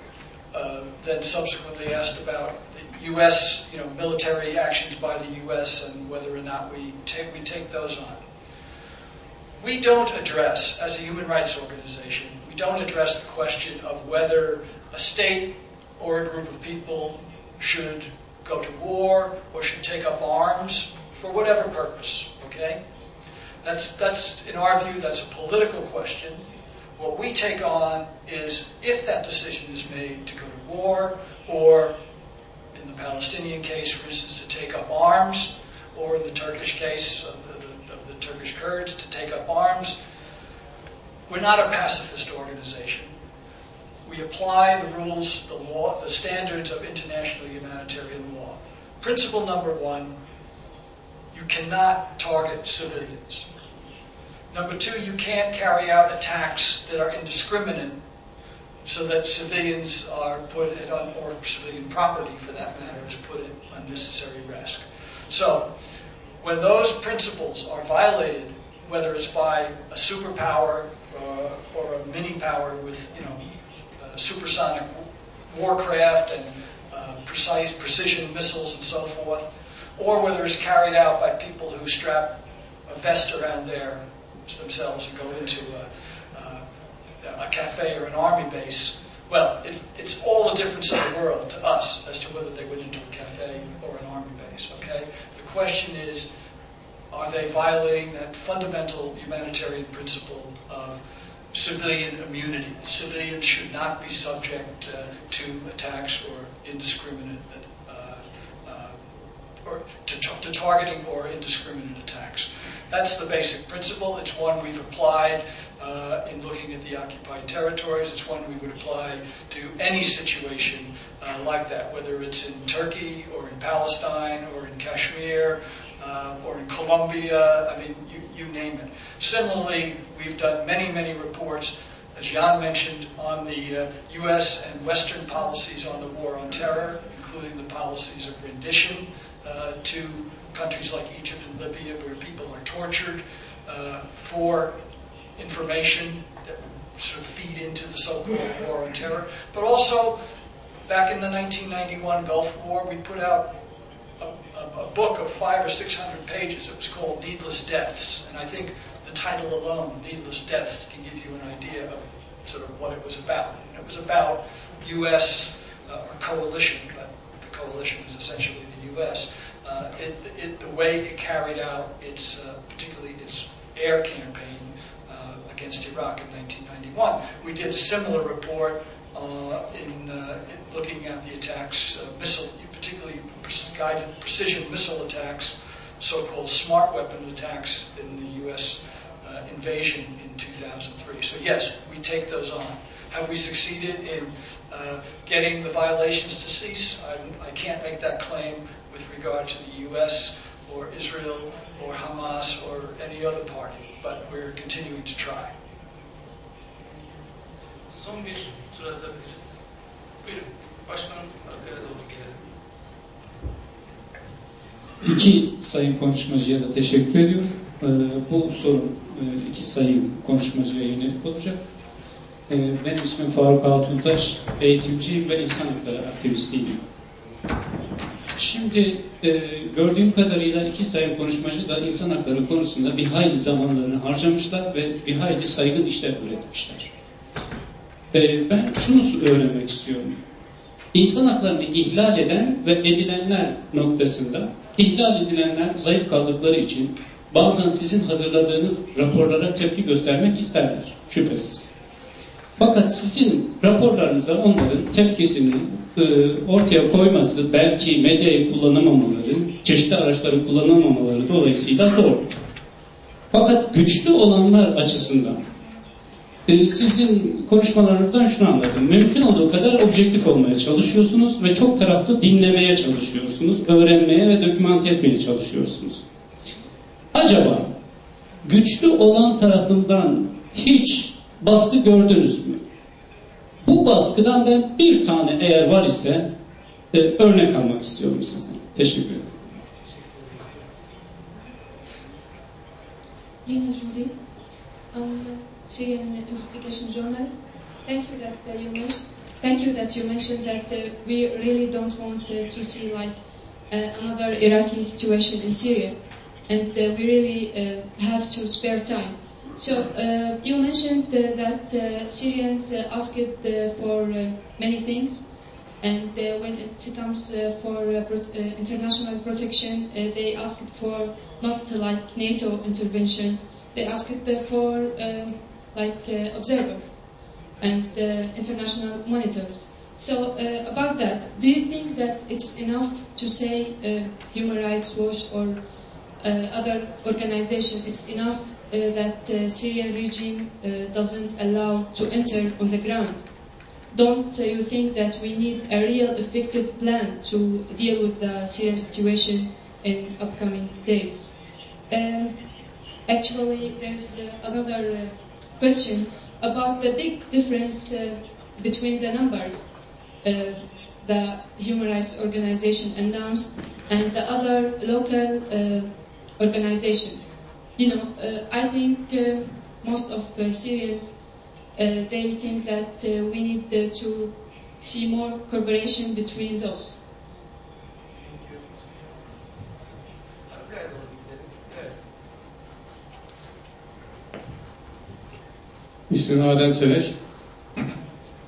then subsequently asked about the U.S. Military actions by the U.S. and whether or not we take those on. We don't address, as a human rights organization, we don't address the question of whether a state or a group of people should go to war or should take up arms for whatever purpose, okay? That's in our view, that's a political question. What we take on is if that decision is made to go to war, or in the Palestinian case, for instance, to take up arms, or in the Turkish case of the Turkish Kurds to take up arms, we're not a pacifist organization. We apply the rules, the law, the standards of international humanitarian law. Principle number one, you cannot target civilians. Number two, you can't carry out attacks that are indiscriminate so that civilians are put at, or civilian property for that matter, is put at unnecessary risk. So, when those principles are violated, whether it's by a superpower or a mini power with, supersonic warcraft and precision missiles and so forth, or whether it's carried out by people who strap a vest around themselves and go into a cafe or an army base, well, it's all the difference in the world to us as to whether they went into a cafe or an army base, okay? The question is, are they violating that fundamental humanitarian principle of civilian immunity? Civilians should not be subject to attacks or indiscriminate, or to targeting or indiscriminate attacks. That's the basic principle. It's one we've applied in looking at the occupied territories. It's one we would apply to any situation like that, whether it's in Turkey or in Palestine or in Kashmir or in Colombia. I mean, you name it. Similarly, we've done many, many reports, as Jan mentioned, on the U.S. and Western policies on the war on terror, including the policies of rendition to countries like Egypt and Libya, where people are tortured for information that would sort of feed into the so-called war on terror. But also, back in the 1991 Gulf War, we put out a book of 500 or 600 pages. It was called Needless Deaths, and I think the title alone, Needless Deaths, can give you an idea of sort of what it was about. And it was about U.S. Or coalition, but the coalition is essentially the U.S. The way it carried out its, particularly its air campaign against Iraq in 1991. We did a similar report in looking at the attacks, particularly guided precision missile attacks, so-called smart weapon attacks in the U.S. Invasion in 2003. So yes, we take those on. Have we succeeded in getting the violations to cease? I can't make that claim with regard to the U.S. or Israel or Hamas or any other party, but we're continuing to try.
Son bir tur atabiliriz. Buyurun, baştan arkaya doğru gelelim.
İki sayın konuşmacıya da teşekkür ediyorum. Bu sorun iki sayın konuşmacıya yönelik olacak. Benim ismim Faruk Altuntaş, eğitimciyim ve insan hakları aktivistiyim. Şimdi gördüğüm kadarıyla iki sayın konuşmacı da insan hakları konusunda bir hayli zamanlarını harcamışlar ve bir hayli saygın işler üretmişler. Ben şunu öğrenmek istiyorum. İnsan haklarını ihlal eden ve edilenler noktasında ihlal edilenler zayıf kaldıkları için bazen sizin hazırladığınız raporlara tepki göstermek isterler, şüphesiz. Fakat sizin raporlarınıza onların tepkisini ortaya koyması, belki medyayı kullanamamaları, çeşitli araçları kullanamamaları dolayısıyla zordur. Fakat güçlü olanlar açısından sizin konuşmalarınızdan şunu anladım. Mümkün olduğu kadar objektif olmaya çalışıyorsunuz ve çok taraflı dinlemeye çalışıyorsunuz, öğrenmeye ve dokümante etmeye çalışıyorsunuz. Acaba güçlü olan tarafından hiç baskı gördünüz mü? Bu baskıdan ben bir tane eğer var ise örnek almak istiyorum sizden. Teşekkür ederim.
Lina Judy, I'm a Syrian investigation journalist. Thank you that you mentioned that we really don't want to see like another Iraqi situation in Syria, and we really have to spare time. So you mentioned that Syrians asked for many things, and when it comes for international protection, they asked for not like NATO intervention. They asked for observer and international monitors. So about that, do you think that it's enough to say Human Rights Watch or other organization? It's enough that Syrian regime doesn't allow to enter on the ground? Don't you think that we need a real effective plan to deal with the Syrian situation in upcoming days? Actually, there's another question about the big difference between the numbers the Human Rights Organization announced and the other local organization. You know, I think most of Syrians, they think that we need to see more cooperation between those.
İsmim Adem Seleş.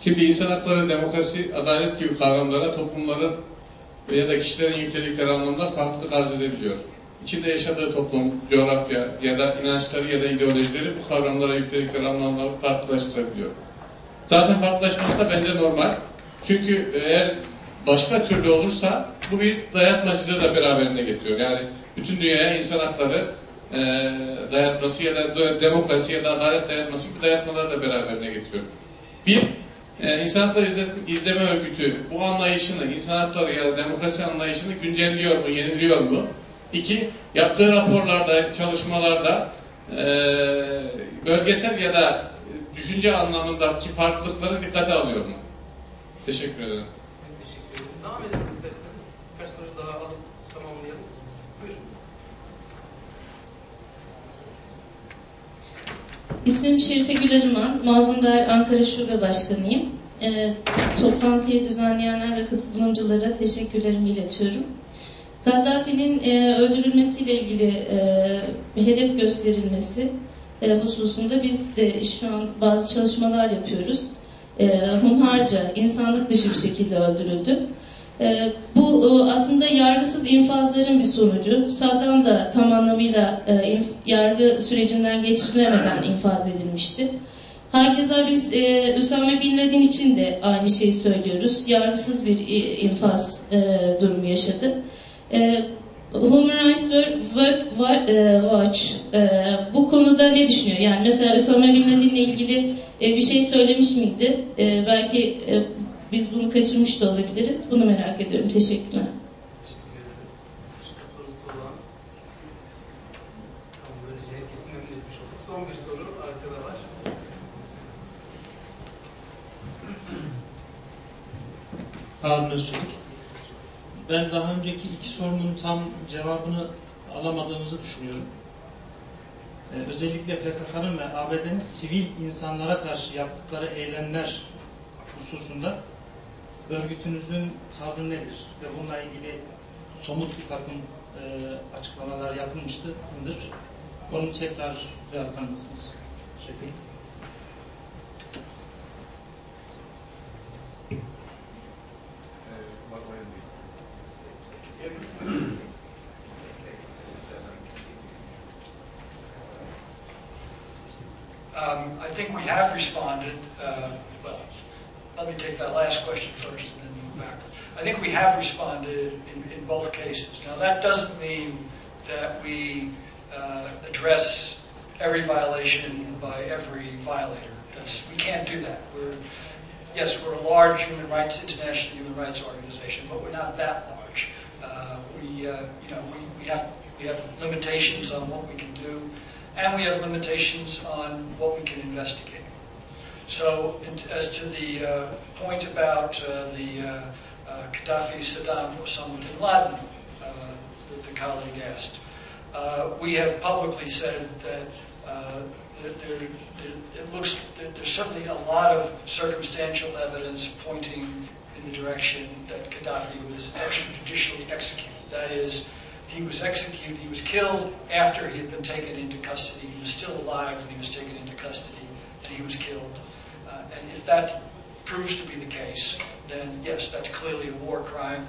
Şimdi insan hakları, demokrasi, adalet gibi kavramlara toplumların ya da kişilerin yükledikleri anlamda farklılık arz edebiliyor. İçinde yaşadığı toplum, coğrafya ya da inançları ya da ideolojileri bu kavramlara yükledikleri anlamları farklılaştırabiliyor. Zaten farklılaşması da bence normal. Çünkü eğer başka türlü olursa bu bir dayatmacılığı da beraberinde getiriyor. Yani bütün dünyaya insan hakları dayatması ya da demokrasi ya da adalet dayatması gibi dayatmaları da beraberine getiriyor. Bir, İnsan Hakları İzleme Örgütü bu anlayışını, insan hakları ya da demokrasi anlayışını güncelliyor mu, yeniliyor mu? İki, yaptığı raporlarda, çalışmalarda bölgesel ya da düşünce anlamındaki farklılıkları dikkate alıyor mu? Teşekkür ederim.
Teşekkür ederim. Devam edelim isterseniz. Birkaç soru daha alıp tamamlayalım. Buyurun.
İsmim Şerife Gülerman, Mazlum Değer Ankara Şube Başkanıyım. Toplantıyı düzenleyenler ve katılımcılara teşekkürlerimi iletiyorum. Gaddafi'nin öldürülmesiyle ilgili hedef gösterilmesi hususunda biz de şu an bazı çalışmalar yapıyoruz. Hunharca, insanlık dışı bir şekilde öldürüldü. Bu aslında yargısız infazların bir sonucu. Saddam da tam anlamıyla yargı sürecinden geçirilemeden infaz edilmişti. Hakeza biz Üsame Bin Laden için de aynı şeyi söylüyoruz. Yargısız bir infaz durumu yaşadı. Human Rights Watch bu konuda ne düşünüyor? Yani mesela Üsame Bin Laden'le ilgili bir şey söylemiş miydi? Belki biz bunu kaçırmış da olabiliriz. Bunu merak ediyorum. Teşekkürler.
Son bir soru arkada var.
Harun Özçelik. Ben daha önceki iki sorunun tam cevabını alamadığımızı düşünüyorum. Özellikle PKK'nın ve ABD'nin sivil insanlara karşı yaptıkları eylemler hususunda örgütünüzün tavrı nedir? Ve bununla ilgili somut bir takım açıklamalar yapılmıştır. Onu tekrar yapar mısınız? Teşekkür ederim.
I think we have responded. Well, let me take that last question first and then move back. I think we have responded in both cases. Now, that doesn't mean that we address every violation by every violator. We can't do that. Yes, we're a large international human rights organization, but we're not that large. We have limitations on what we can do, and we have limitations on what we can investigate. So, as to the point about the Gaddafi, Saddam, Osama bin Laden that the colleague asked, we have publicly said that there's certainly a lot of circumstantial evidence pointing in the direction that Gaddafi was extrajudicially executed. That is, he was killed after he had been taken into custody. He was still alive when he was taken into custody, and he was killed. And if that proves to be the case, then yes, that's clearly a war crime.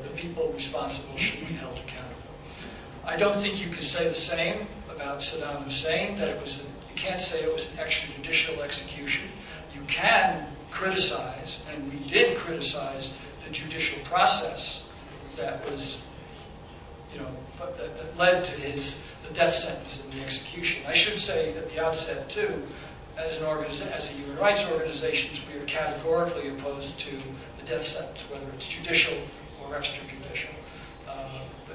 The people responsible should be held accountable. I don't think you can say the same about Saddam Hussein, that you can't say it was an extrajudicial execution. You can criticize, and we did criticize, the judicial process that was, that led to the death sentence and the execution. I should say at the outset, too, as a human rights organizations, we are categorically opposed to the death sentence, whether it's judicial or extrajudicial.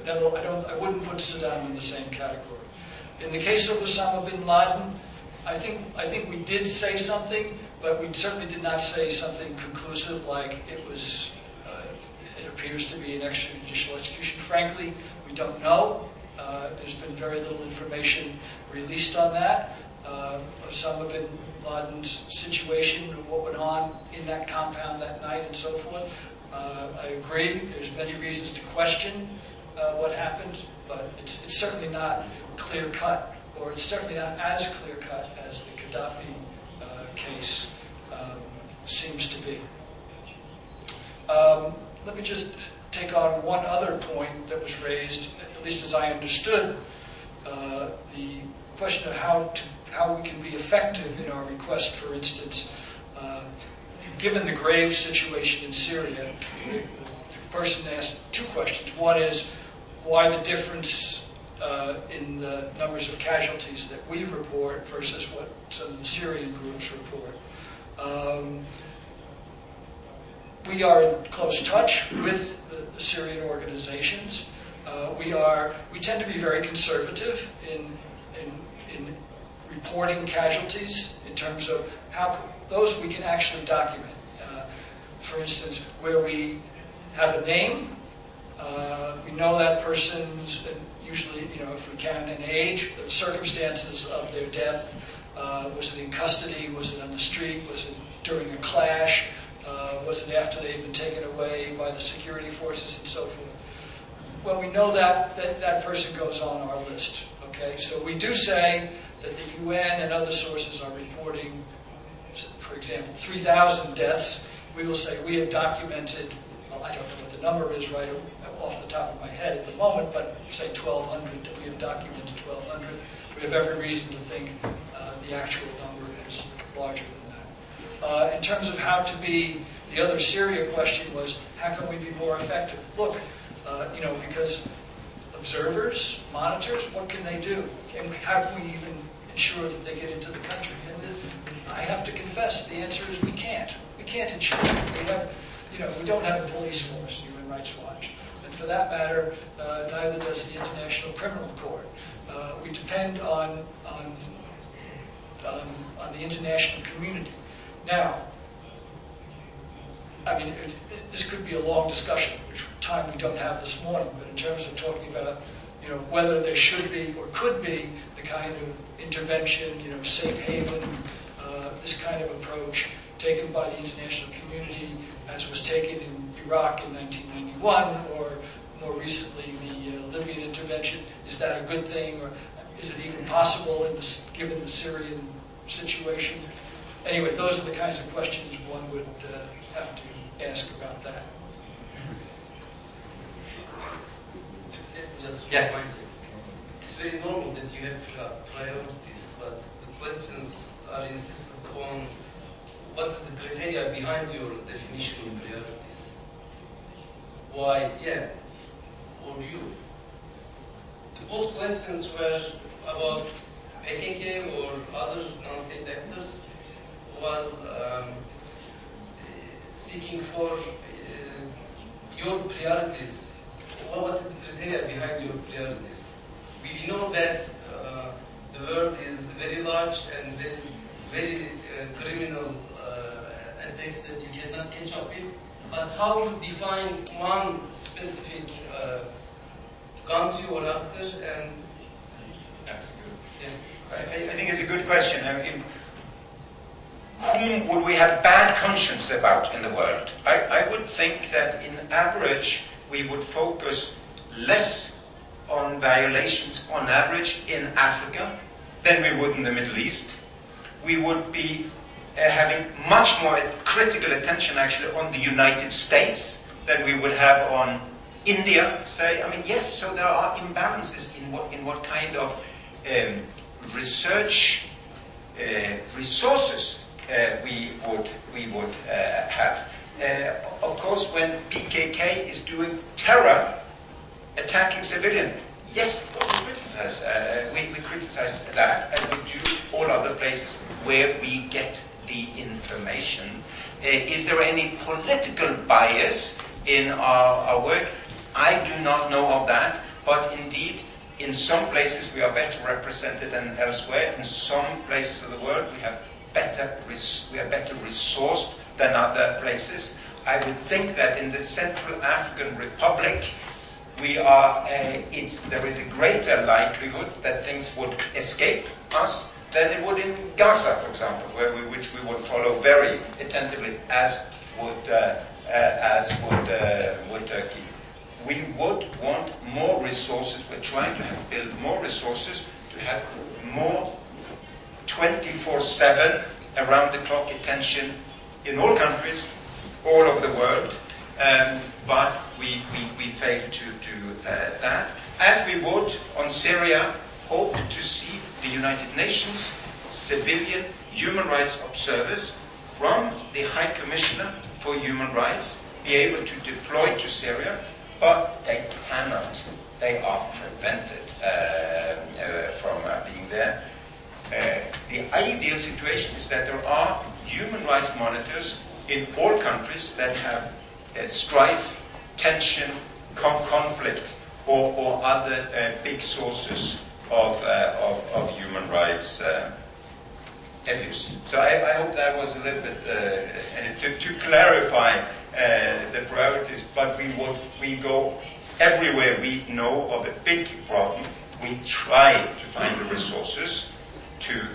But I wouldn't put Saddam in the same category. In the case of Osama bin Laden, I think we did say something, but we certainly did not say something conclusive like it appears to be an extrajudicial execution. Frankly, we don't know. There's been very little information released on that. Osama bin Laden's situation, what went on in that compound that night and so forth. I agree, there's many reasons to question what happened, but it's certainly not clear-cut, or it's certainly not as clear-cut as the Gaddafi case seems to be. Let me just take on one other point that was raised, at least as I understood, the question of how we can be effective in our request. For instance, given the grave situation in Syria, the person asked two questions. One is, why the difference in the numbers of casualties that we report versus what some of the Syrian groups report? We are in close touch with the Syrian organizations. We tend to be very conservative in reporting casualties in terms of how those we can actually document. For instance, where we have a name, we know that person's, usually, if we can, an age, the circumstances of their death. Was it in custody? Was it on the street? Was it during a clash? Was it after they've been taken away by the security forces and so forth? Well, we know that person goes on our list. Okay, so we do say that the UN and other sources are reporting, for example, 3,000 deaths. We will say we have documented, well, I don't know what the number is right off the top of my head at the moment, but say 1,200, that we have documented 1,200. We have every reason to think the actual number is larger than that. In terms of how to be, the other Syria question was, how can we be more effective? Look, because observers, monitors, what can they do? How can we even ensure that they get into the country? And I have to confess, the answer is we can't. We can't ensure. We don't have a police force, Human Rights Watch. And for that matter, neither does the International Criminal Court. We depend on the international community. Now, this could be a long discussion, which time we don't have this morning, but in terms of talking about, whether there should be or could be the kind of intervention, safe haven, this kind of approach taken by the international community as was taken in Iraq in 1991, or more recently the Libyan intervention. Is that a good thing, or is it even possible given the Syrian situation? Anyway, those are the kinds of questions one would have to ask about that.
Just
yeah.
it's very normal that you have priorities, but the questions are insisted on what is the criteria behind your definition of priorities. Why, yeah, or you. Both questions were about PKK or other non-state actors was seeking for your priorities. What is the criteria behind your priorities? We know that the world is very large and there is very criminal attacks that you cannot catch up with. But how you define one specific country or actor and...
I think it's a good question. I mean, whom would we have bad conscience about in the world? I would think that in average we would focus less on violations on average in Africa than we would in the Middle East. We would be having much more critical attention actually on the United States than we would have on India, say. I mean, yes, so there are imbalances in what kind of research resources we would have. Of course, when PKK is doing terror, attacking civilians, yes, of course we criticize that, and we do all other places where we get the information. Is there any political bias in our work? I do not know of that, but indeed, in some places we are better represented than elsewhere. In some places of the world we are better resourced than other places. I would think that in the Central African Republic we are. There is a greater likelihood that things would escape us than it would in Gaza, for example, which we would follow very attentively, as would Turkey. We would want more resources. We're trying to build more resources to have more 24/7 around-the-clock attention in all countries, all over the world. But we failed to do that. As we would on Syria, hope to see the United Nations civilian human rights observers from the High Commissioner for Human Rights be able to deploy to Syria, but they cannot. They are prevented from being there. The ideal situation is that there are human rights monitors in all countries that have strife, tension, conflict, or other big sources of human rights abuse. So I hope that was a little bit to clarify the priorities. But we go everywhere we know of a big problem. We try to find the resources to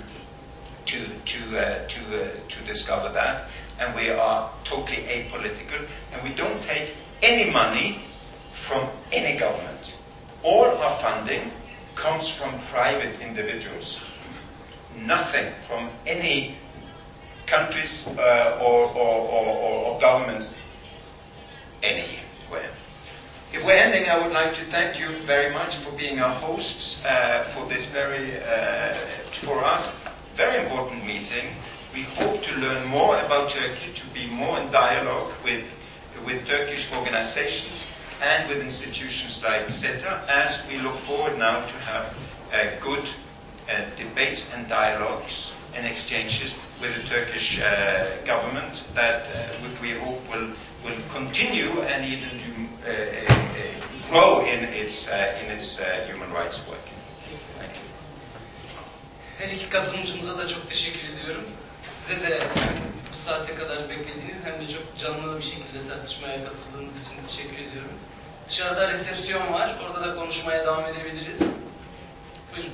discover that, and we are totally apolitical, and we don't take any money from any government. All our funding comes from private individuals. Nothing from any countries or governments anywhere. If we're ending, I would like to thank you very much for being our hosts for this for us, very important meeting. We hope to learn more about Turkey, to be more in dialogue with Turkish organizations and with institutions like SETA, as we look forward now to have good debates and dialogues and exchanges with the Turkish government that we hope will continue and even grow in its human rights work. Thank you.
Her iki katılımcımıza da çok teşekkür ediyorum. Size de bu saate kadar beklediğiniz hem de çok canlı bir şekilde tartışmaya katıldığınız için teşekkür ediyorum. Dışarıda resepsiyon var. Orada da konuşmaya devam edebiliriz. Buyurun.